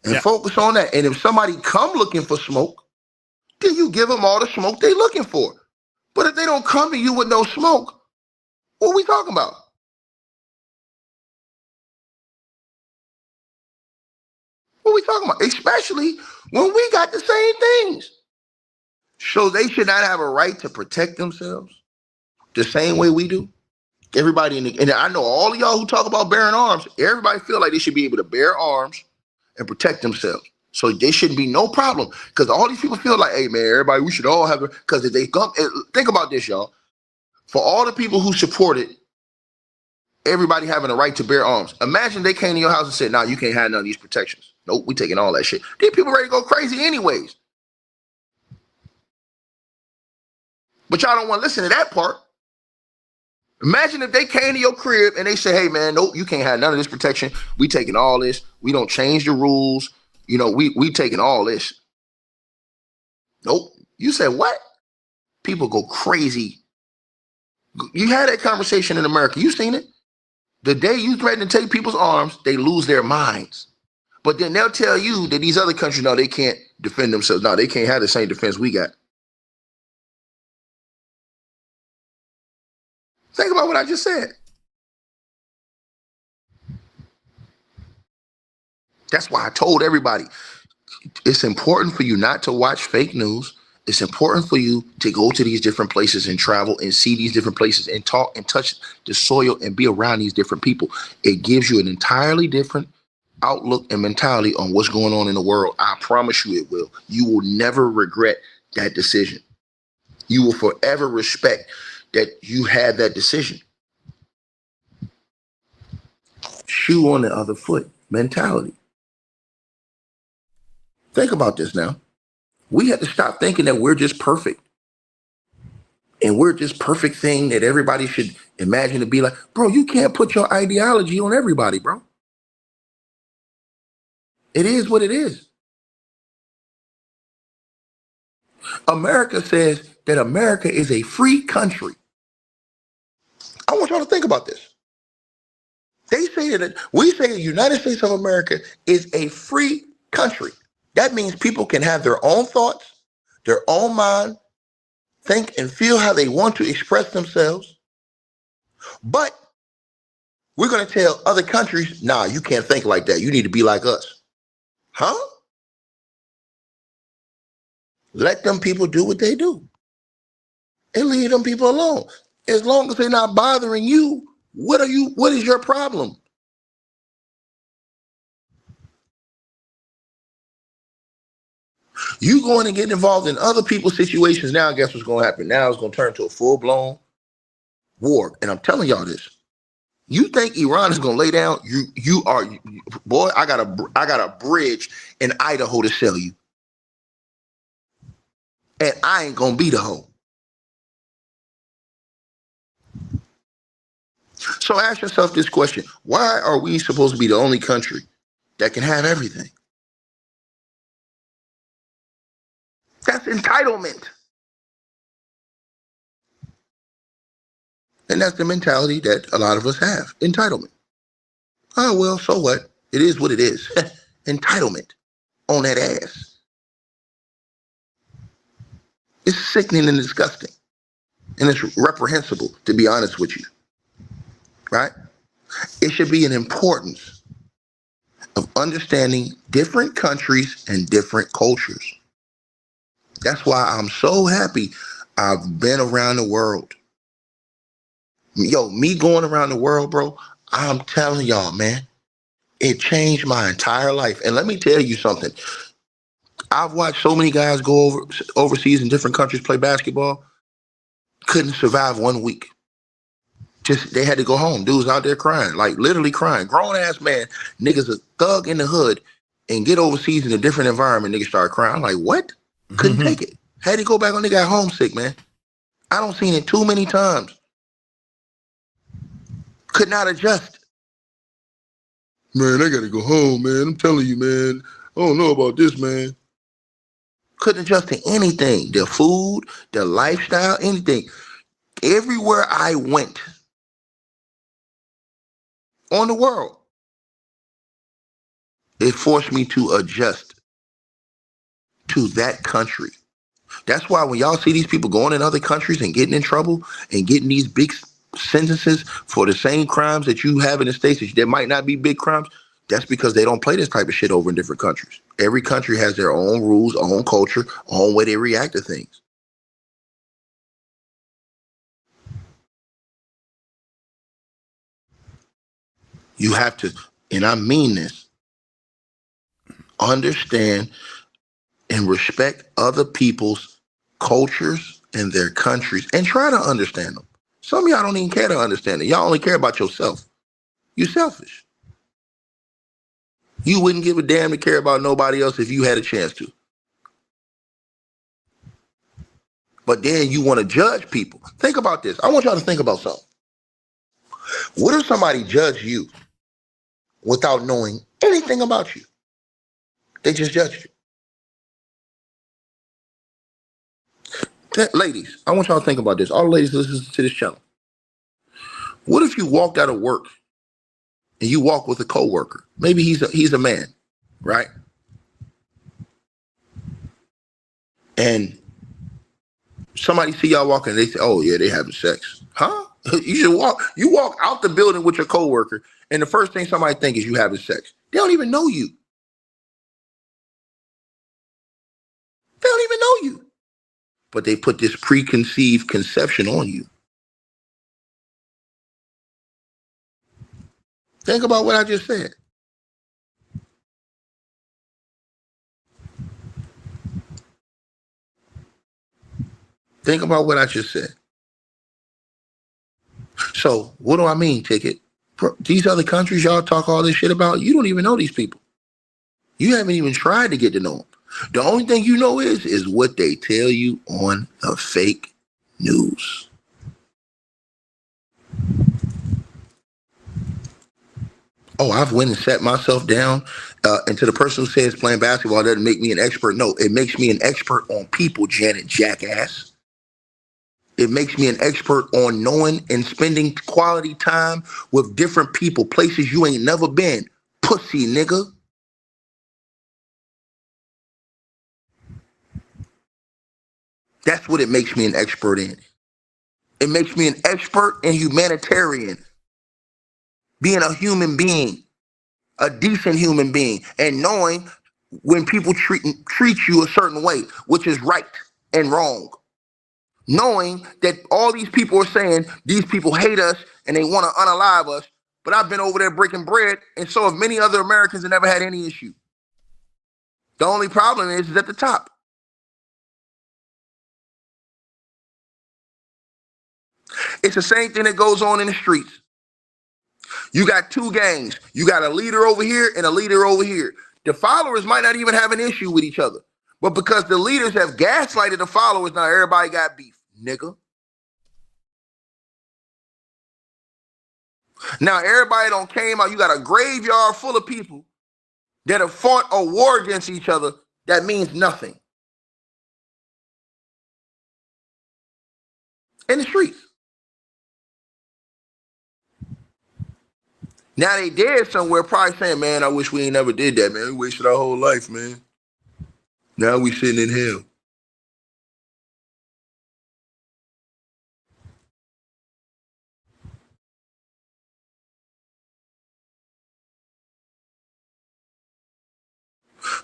and focus on that. And if somebody come looking for smoke, then you give them all the smoke they looking for. But if they don't come to you with no smoke, what are we talking about? What are we talking about? Especially when we got the same things. So they should not have a right to protect themselves the same way we do. Everybody and I know all of y'all who talk about bearing arms, everybody feel like they should be able to bear arms and protect themselves. So there shouldn't be no problem. Because all these people feel like, hey man, everybody, we should all have it. Because if they come, think about this, y'all. For all the people who supported everybody having a right to bear arms, imagine they came to your house and said, nah, you can't have none of these protections. Nope, we taking all that shit. These people ready to go crazy anyways. But y'all don't want to listen to that part. Imagine if they came to your crib and they say, hey man, nope, you can't have none of this protection. We taking all this. We don't change the rules. You know, we taking all this. Nope. You said what? People go crazy. You had that conversation in America. You seen it? The day you threaten to take people's arms, they lose their minds. But then they'll tell you that these other countries, no, they can't defend themselves. No, they can't have the same defense we got. Think about what I just said. That's why I told everybody, it's important for you not to watch fake news. It's important for you to go to these different places and travel and see these different places and talk and touch the soil and be around these different people. It gives you an entirely different outlook and mentality on what's going on in the world. I promise you it will. You will never regret that decision. You will forever respect that you had that decision. Shoe on the other foot mentality. Think about this now. We had to stop thinking that we're just perfect. And we're just perfect thing that everybody should imagine to be like. Bro, you can't put your ideology on everybody, bro. It is what it is. America says that America is a free country. I want y'all to think about this. They say that we say the United States of America is a free country. That means people can have their own thoughts, their own mind, think and feel how they want to express themselves. But we're going to tell other countries, nah, you can't think like that. You need to be like us. Huh? Let them people do what they do. And leave them people alone. As long as they're not bothering you, what is your problem? You going to get involved in other people's situations now, guess what's going to happen? Now it's going to turn to a full-blown war. And I'm telling y'all this. You think Iran is going to lay down? You are, boy, I got a bridge in Idaho to sell you. And I ain't going to be the hoe. So ask yourself this question. Why are we supposed to be the only country that can have everything? That's entitlement. And that's the mentality that a lot of us have. Entitlement. Oh, well, so what? It is what it is. Entitlement on that ass. It's sickening and disgusting. And it's reprehensible, to be honest with you. Right? It should be an importance of understanding different countries and different cultures. That's why I'm so happy I've been around the world. Yo, me going around the world, bro, I'm telling y'all, man, it changed my entire life. And let me tell you something. I've watched so many guys go overseas in different countries play basketball. Couldn't survive 1 week. Just they had to go home. Dudes out there crying, like literally crying. Grown ass man, niggas a thug in the hood, and get overseas in a different environment. Niggas start crying. I'm like, what? Couldn't take it. Had to go back when they got homesick, man. I don't seen it too many times. Could not adjust. Man, I gotta go home, man. I'm telling you, man. I don't know about this, man. Couldn't adjust to anything. Their food, their lifestyle, anything. Everywhere I went on the world, it forced me to adjust to that country. That's why when y'all see these people going in other countries and getting in trouble and getting these big sentences for the same crimes that you have in the States that might not be big crimes, that's because they don't play this type of shit over in different countries. Every country has their own rules, own culture, own way they react to things. You have to, and I mean this, understand and respect other people's cultures and their countries and try to understand them. Some of y'all don't even care to understand it. Y'all only care about yourself. You're selfish. You wouldn't give a damn to care about nobody else if you had a chance to. But then you want to judge people. Think about this. I want y'all to think about something. What if somebody judged you without knowing anything about you? They just judged you. Ladies, I want y'all to think about this. All the ladies listen to this channel. What if you walked out of work and you walk with a coworker? Maybe he's a man, right? And somebody see y'all walking, and they say, "Oh yeah, they having sex." Huh? You walk out the building with your coworker, and the first thing somebody think is you having sex. They don't even know you. They don't even know you. But they put this preconceived conception on you. Think about what I just said. Think about what I just said. So what do I mean, Ticket? These other countries y'all talk all this shit about, you don't even know these people. You haven't even tried to get to know them. The only thing you know is what they tell you on the fake news. Oh, I've went and sat myself down. And to the person who says playing basketball doesn't make me an expert, no, it makes me an expert on people, Janet Jackass. It makes me an expert on knowing and spending quality time with different people, places you ain't never been. Pussy nigga. That's what it makes me an expert in. It makes me an expert in humanitarian, being a human being, a decent human being, and knowing when people treat you a certain way, which is right and wrong. Knowing that all these people are saying these people hate us and they want to unalive us, but I've been over there breaking bread, and so have many other Americans that never had any issue. The only problem is at the top. It's the same thing that goes on in the streets. You got two gangs. You got a leader over here and a leader over here. The followers might not even have an issue with each other. But because the leaders have gaslighted the followers, now everybody got beef, nigga. Now everybody don't came out. You got a graveyard full of people that have fought a war against each other that means nothing. In the streets. Now they dead somewhere probably saying, man, I wish we ain't never did that, man. We wasted our whole life, man. Now we sitting in hell.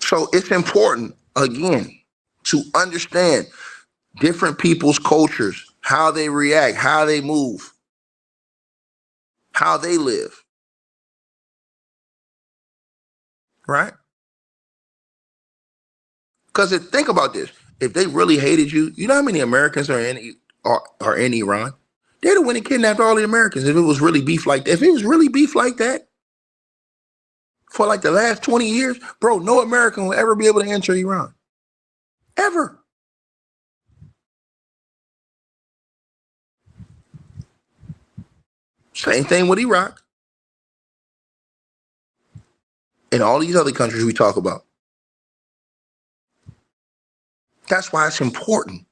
So it's important, again, to understand different people's cultures, how they react, how they move, how they live, right? Because think about this. If they really hated you, you know how many Americans are in Iran? They'd have went and kidnapped all the Americans if it was really beef like that. If it was really beef like that for like the last 20 years, bro, no American will ever be able to enter Iran. Ever. Same thing with Iraq. and all these other countries we talk about. That's why it's important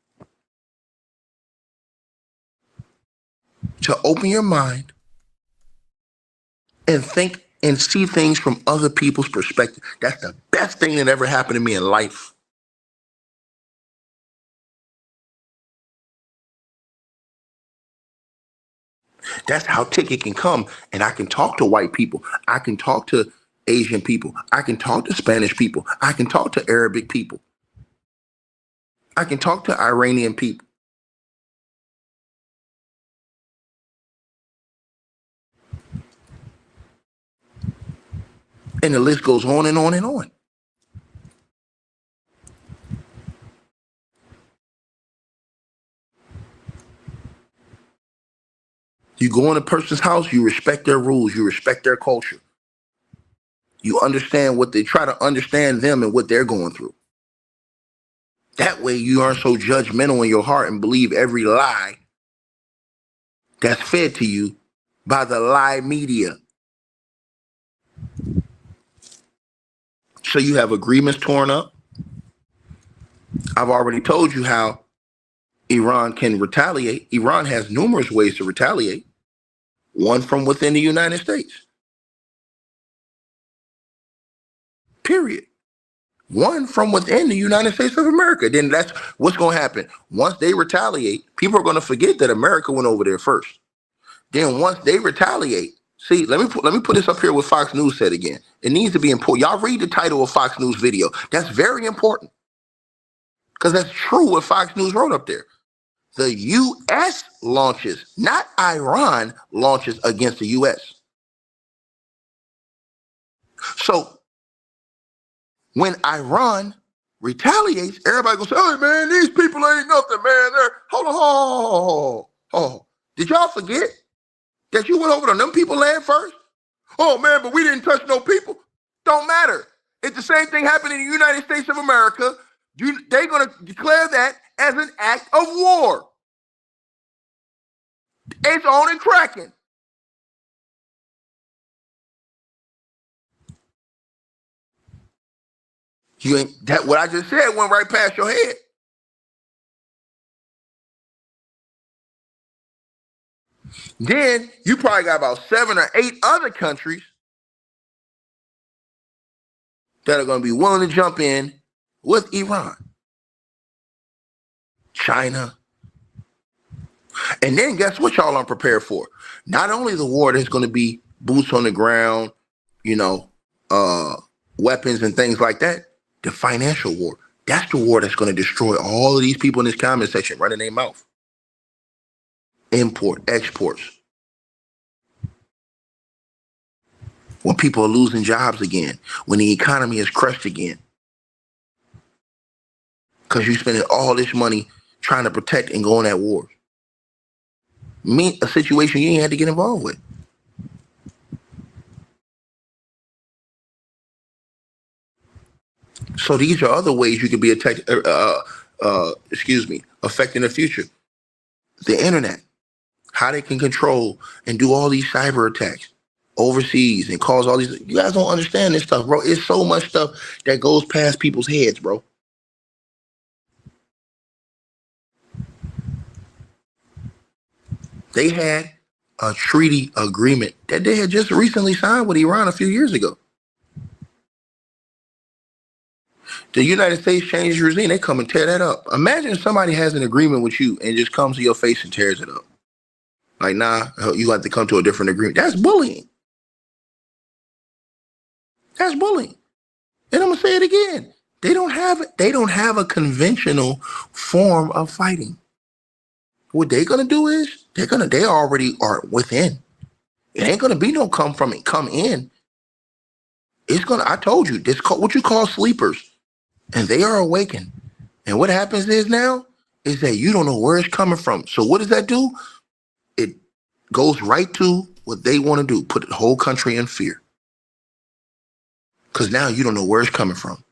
to open your mind and think and see things from other people's perspective. That's the best thing that ever happened to me in life. That's how thick it can come. And I can talk to white people. I can talk to Asian people. I can talk to Spanish people. I can talk to Arabic people. I can talk to Iranian people. And the list goes on and on and on. You go in a person's house, you respect their rules, you respect their culture. You understand what they try to understand them and what they're going through. That way you aren't so judgmental in your heart and believe every lie that's fed to you by the lie media. So you have agreements torn up. I've already told you how Iran can retaliate. Iran has numerous ways to retaliate. One from within the United States. Period. One from within the United States of America. Then that's what's going to happen. Once they retaliate, people are going to forget that America went over there first. Then once they retaliate, see, let me put this up here what Fox News said again. It needs to be important. Y'all read the title of Fox News video. That's very important. Because that's true what Fox News wrote up there. The U.S. launches, not Iran launches against the U.S. So when Iran retaliates, everybody gonna say, "Hey man, these people ain't nothing, man. They're hold on. Did y'all forget that you went over to them people land first? Oh man, but we didn't touch no people. Don't matter. It's the same thing happened in the United States of America. They're gonna declare that as an act of war. It's on and cracking. You ain't that what I just said went right past your head. Then you probably got about 7 or 8 other countries that are going to be willing to jump in with Iran, China. And then guess what y'all aren't prepared for? Not only the war that's going to be boots on the ground, you know, weapons and things like that, the financial war. That's the war that's going to destroy all of these people in this comment section running their mouth. Import, exports. When people are losing jobs again, when the economy is crushed again. Because you're spending all this money trying to protect and go on that war. A situation you ain't had to get involved with. So these are other ways you could be affecting the future. The internet, how they can control and do all these cyber attacks overseas and cause all these. You guys don't understand this stuff, bro. It's so much stuff that goes past people's heads, bro. They had a treaty agreement that they had just recently signed with Iran a few years ago. The United States changed regime. They come and tear that up. Imagine if somebody has an agreement with you and just comes to your face and tears it up. Like, nah, you have to come to a different agreement. That's bullying. That's bullying. And I'm gonna say it again. They don't have a conventional form of fighting. What they're gonna do is they already are within. It ain't gonna be no come in. It's gonna. I told you this. What you call sleepers, and they are awakened. And what happens is now is that you don't know where it's coming from. So what does that do? It goes right to what they want to do: put the whole country in fear. Because now you don't know where it's coming from.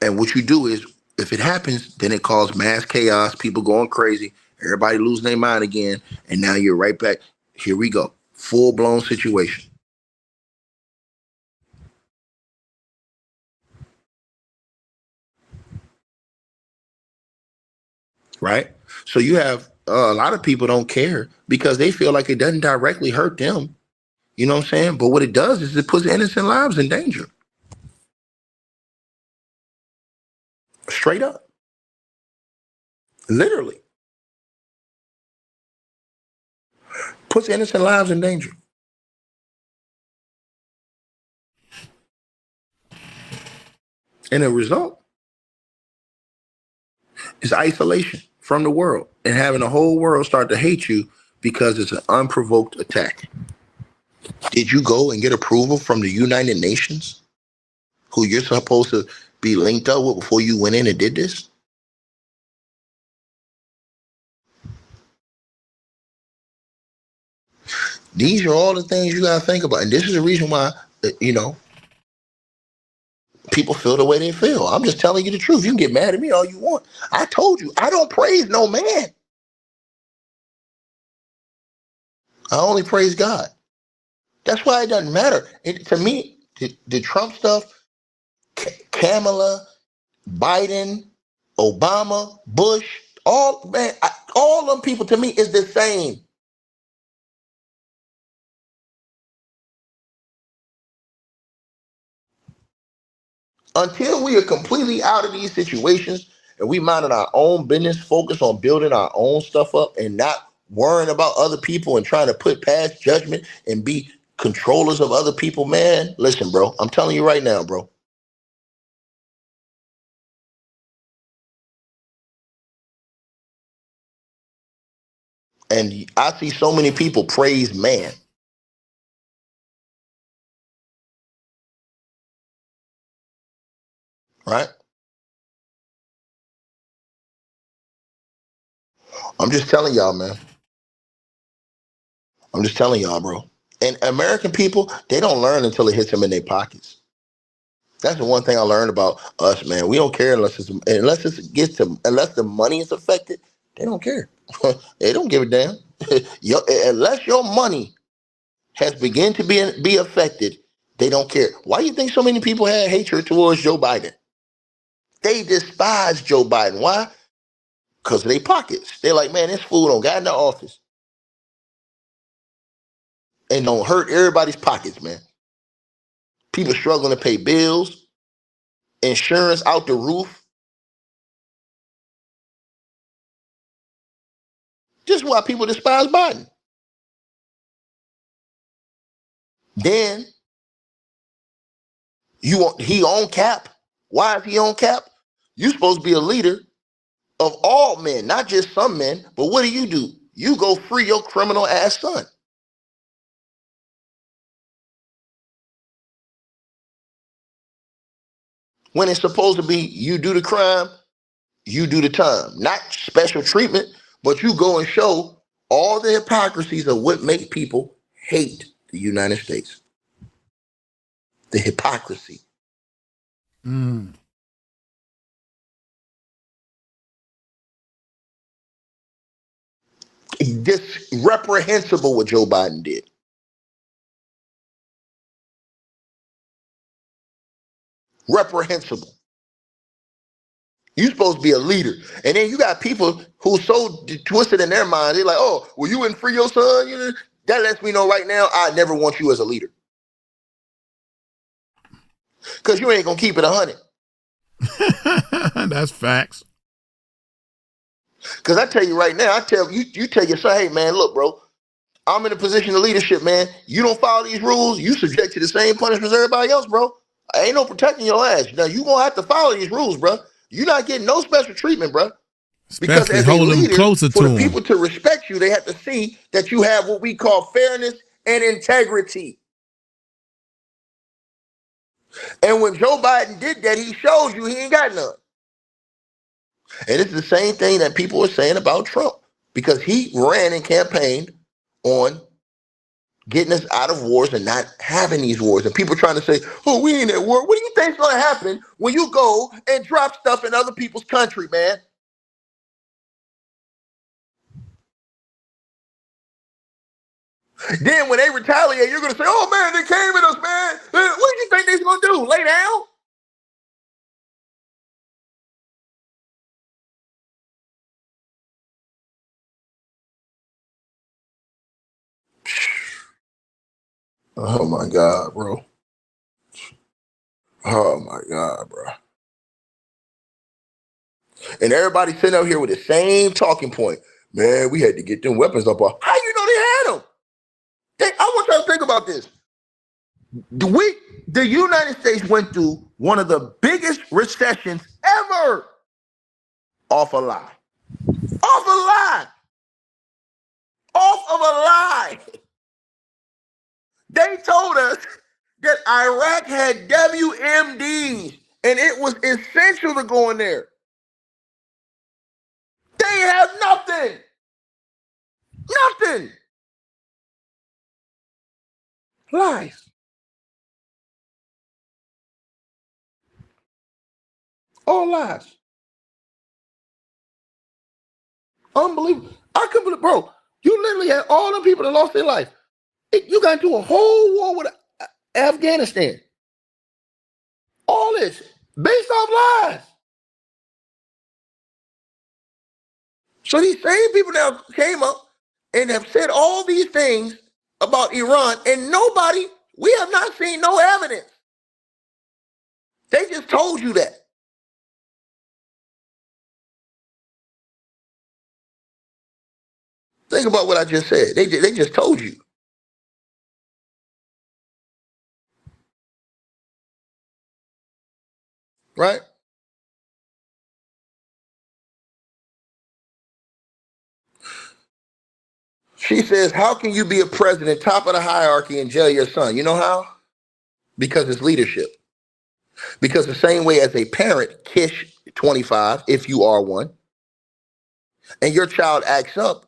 And what you do is, if it happens, then it causes mass chaos, people going crazy. Everybody losing their mind again, and now you're right back. Here we go. Full blown situation. Right? So you have a lot of people don't care because they feel like it doesn't directly hurt them. You know what I'm saying? But what it does is it puts innocent lives in danger. Straight up. Literally. Puts innocent lives in danger. And the result is isolation from the world and having the whole world start to hate you because it's an unprovoked attack. Did you go and get approval from the United Nations, who you're supposed to be linked up with before you went in and did this? These are all the things you got to think about. And this is the reason why, people feel the way they feel. I'm just telling you the truth. You can get mad at me all you want. I told you, I don't praise no man. I only praise God. That's why it doesn't matter. To me, the Trump stuff, Kamala, Biden, Obama, Bush, all them people to me is the same. Until we are completely out of these situations and we minding our own business, focus on building our own stuff up and not worrying about other people and trying to put past judgment and be controllers of other people, man. Listen, bro, I'm telling you right now, bro. And I see so many people praise man, right? I'm just telling y'all, man. I'm just telling y'all, bro. And American people, they don't learn until it hits them in their pockets. That's the one thing I learned about us, man. We don't care unless the money is affected. They don't care. They don't give a damn. Unless your money has begun to be affected, they don't care. Why do you think so many people had hatred towards Joe Biden? They despise Joe Biden. Why? Because of their pockets. They're like, man, this fool don't got in the office and don't hurt everybody's pockets, man. People struggling to pay bills, insurance out the roof. Just why people despise Biden. Then he on cap. Why is he on cap? You supposed to be a leader of all men, not just some men. But what do? You go free your criminal ass son. When it's supposed to be you do the crime, you do the time. Not special treatment, but you go and show all the hypocrisies of what make people hate the United States. The hypocrisy. Mm. This reprehensible what Joe Biden did. Reprehensible. You're supposed to be a leader. And then you got people who so twisted in their mind. They're like, oh, well, you wouldn't free your son? That lets me know right now, I never want you as a leader. Because you ain't going to keep it 100. That's facts. Because I tell you right now, you tell your son, hey, man, look, bro, I'm in a position of leadership, man. You don't follow these rules, you subject to the same punishment as everybody else, bro. Ain't no protecting your ass. Now, you going to have to follow these rules, bro. You're not getting no special treatment, bro. Because Especially as a hold them leader, closer for to the them. people to respect you, they have to see that you have what we call fairness and integrity. And when Joe Biden did that, he shows you he ain't got none. And it's the same thing that people are saying about Trump because he ran and campaigned on getting us out of wars and not having these wars. And people trying to say, oh, we ain't at war. What do you think's going to happen when you go and drop stuff in other people's country, man? Then when they retaliate, you're gonna say, "Oh man, they came at us, man. What do you think they're gonna do? Lay down?" Oh my God, bro. Oh my God, bro. And everybody sitting up here with the same talking point. Man, we had to get them weapons up. How you know they had them? I want y'all to think about this. The United States went through one of the biggest recessions ever off a lie. Off a lie. Off of a lie. They told us that Iraq had WMDs and it was essential to go in there. They have nothing. Nothing. Lies. All lies. Unbelievable. I couldn't believe, bro. You literally had all them people that lost their life. You got into a whole war with Afghanistan. All this based off lies. So these same people now came up and have said all these things about Iran, and we have not seen no evidence. They just told you that. Think about what I just said. They just told you. Right? She says, how can you be a president, top of the hierarchy, and jail your son? You know how? Because it's leadership. Because the same way as a parent, Kish 25, if you are one, and your child acts up,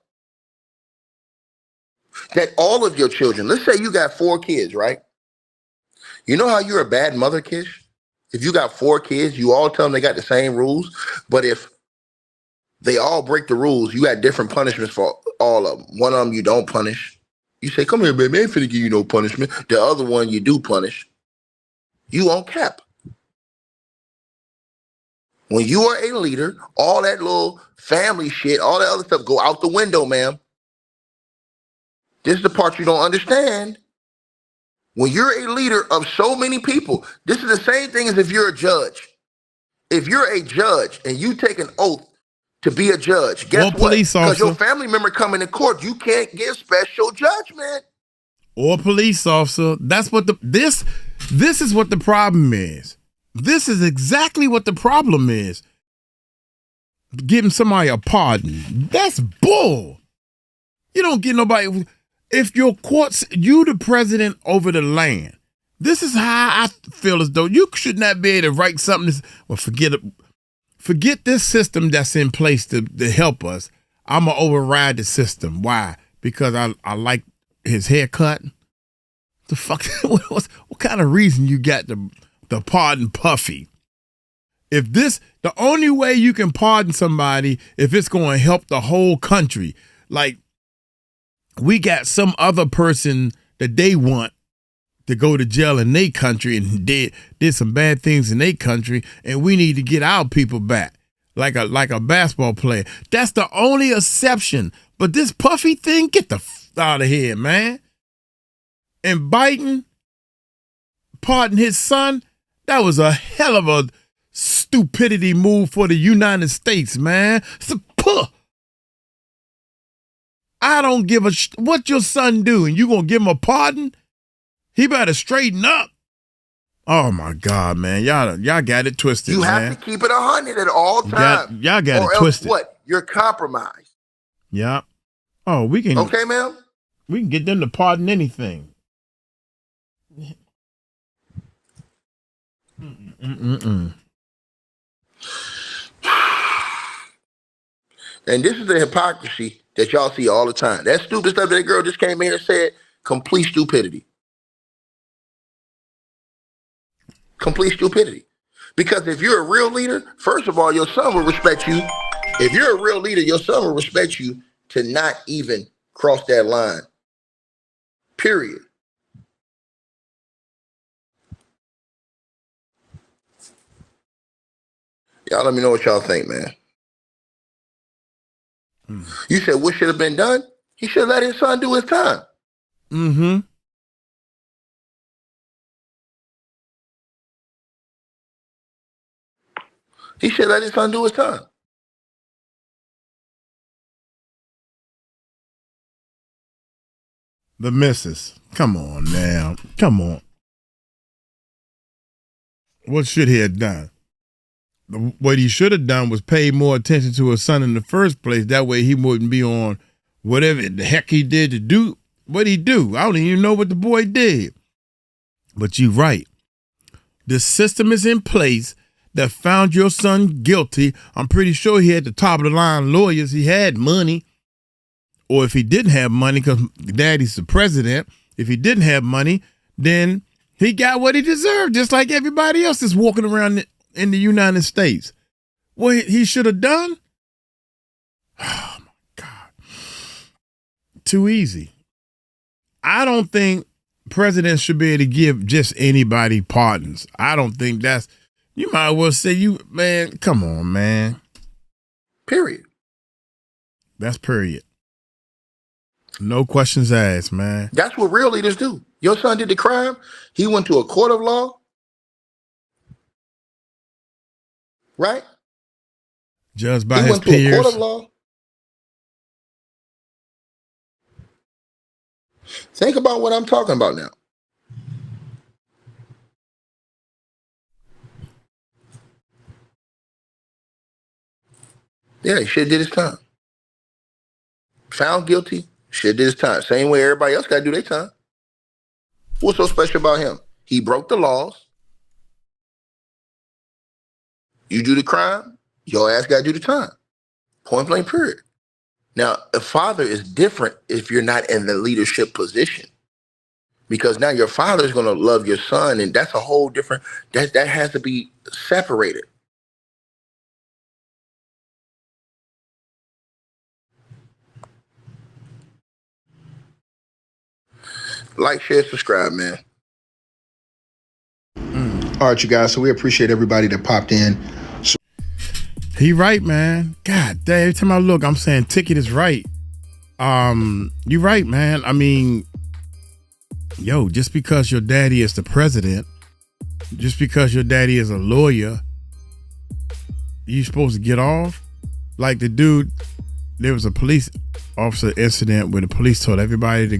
that all of your children, let's say you got 4 kids, right? You know how you're a bad mother, Kish? If you got 4 kids, you all tell them they got the same rules, but if they all break the rules, you got different punishments for all of them. One of them you don't punish. You say, come here, baby, I ain't finna give you no punishment. The other one you do punish. You on cap. When you are a leader, all that little family shit, all that other stuff go out the window, ma'am. This is the part you don't understand. When you're a leader of so many people, this is the same thing as if you're a judge. If you're a judge and you take an oath to be a judge, guess what? Because your family member coming to court, you can't give special judgment. Or police officer. That's what this is what the problem is. This is exactly what the problem is. Giving somebody a pardon. That's bull. You don't get nobody. If your courts, you the president over the land. This is how I feel as though you should not be able to write something. Well, forget this system that's in place to help us. I'm going to override the system. Why? Because I like his haircut. The fuck? What kind of reason you got to pardon Puffy? The only way you can pardon somebody if it's going to help the whole country. Like, we got some other person that they want to go to jail in their country and did some bad things in their country, and we need to get our people back, like a basketball player. That's the only exception. But this Puffy thing, get the out of here, man. And Biden, pardon his son, that was a hell of a stupidity move for the United States, man. I don't give a what your son doing. You gonna give him a pardon? He better straighten up. Oh my God, man, y'all got it twisted. You man. have to keep it 100 at all times. Y'all got it twisted. What? You're compromised. Yeah. Oh, we can. Okay, ma'am. We can get them to pardon anything. And this is the hypocrisy that y'all see all the time. That stupid stuff that girl just came in here and said, complete stupidity. Complete stupidity. Because if you're a real leader, first of all, your son will respect you. If you're a real leader, your son will respect you to not even cross that line. Period. Y'all let me know what y'all think, man. You said what should have been done? He should let his son do his time. Mm-hmm. He should let his son do his time. The missus. Come on now. Come on. What should he have done? What he should have done was pay more attention to his son in the first place. That way he wouldn't be on whatever the heck he did to do. What'd he do? I don't even know what the boy did. But you're right. The system is in place that found your son guilty. I'm pretty sure he had the top of the line lawyers. He had money. Or if he didn't have money, because daddy's the president, if he didn't have money, then he got what he deserved, just like everybody else is walking around in the United States. What he should have done? Oh, my God. Too easy. I don't think presidents should be able to give just anybody pardons. I don't think that's, you might as well say man, come on, man. Period. That's period. No questions asked, man. That's what real leaders do. Your son did the crime. He went to a court of law. Right? Judged by he his went peers. To a court of law. Think about what I'm talking about now. Yeah, he should have did his time. Found guilty, should have did his time. Same way everybody else got to do their time. What's so special about him? He broke the laws. You do the crime, your ass got to do the time. Point blank, period. Now, a father is different if you're not in the leadership position. Because now your father is going to love your son, and that's a whole different, that has to be separated. Like, share, subscribe, man. All right, you guys. So we appreciate everybody that popped in. He right, man. God damn, every time I look, I'm saying Ticket is right. You right, man. I mean, yo, just because your daddy is the president, just because your daddy is a lawyer, you supposed to get off? Like the dude, there was a police officer incident where the police told everybody to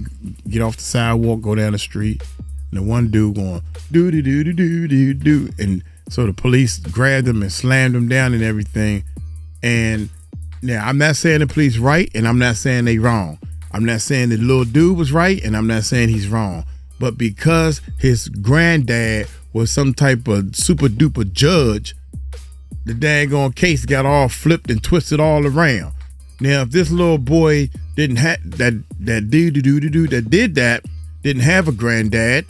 get off the sidewalk, go down the street. And the one dude going, do. And so the police grabbed him and slammed him down and everything. And now I'm not saying the police right, and I'm not saying they wrong. I'm not saying the little dude was right, and I'm not saying he's wrong. But because his granddad was some type of super duper judge, the daggone case got all flipped and twisted all around. Now, if this little boy didn't have that did that, didn't have a granddad,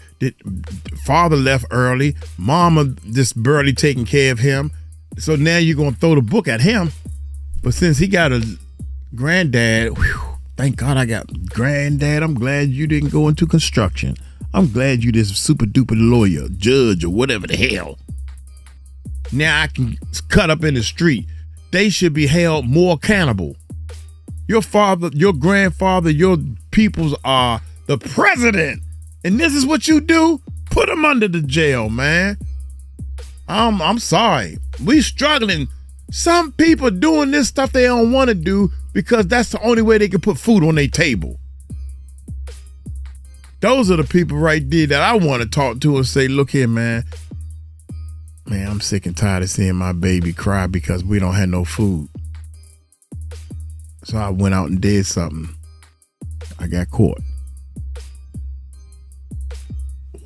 father left early, mama just barely taking care of him, so now you're gonna throw the book at him. But since he got a granddad, thank God I got granddad. I'm glad you didn't go into construction. I'm glad you this super duper lawyer, judge, or whatever the hell. Now I can cut up in the street. They should be held more accountable. Your father, your grandfather, your peoples are the president. And this is what you do? Put them under the jail, man. I'm sorry. We struggling. Some people doing this stuff they don't want to do because that's the only way they can put food on their table. Those are the people right there that I want to talk to and say, look here, man. Man, I'm sick and tired of seeing my baby cry because we don't have no food. So I went out and did something. I got caught.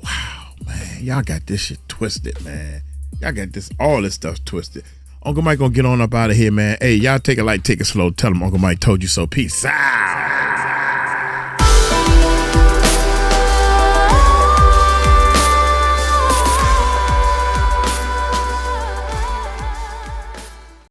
Wow, man. Y'all got this shit twisted, man. Y'all got all this stuff twisted. Uncle Mike gonna get on up out of here, man. Hey, y'all take it light, take it slow. Tell him Uncle Mike told you so. Peace out.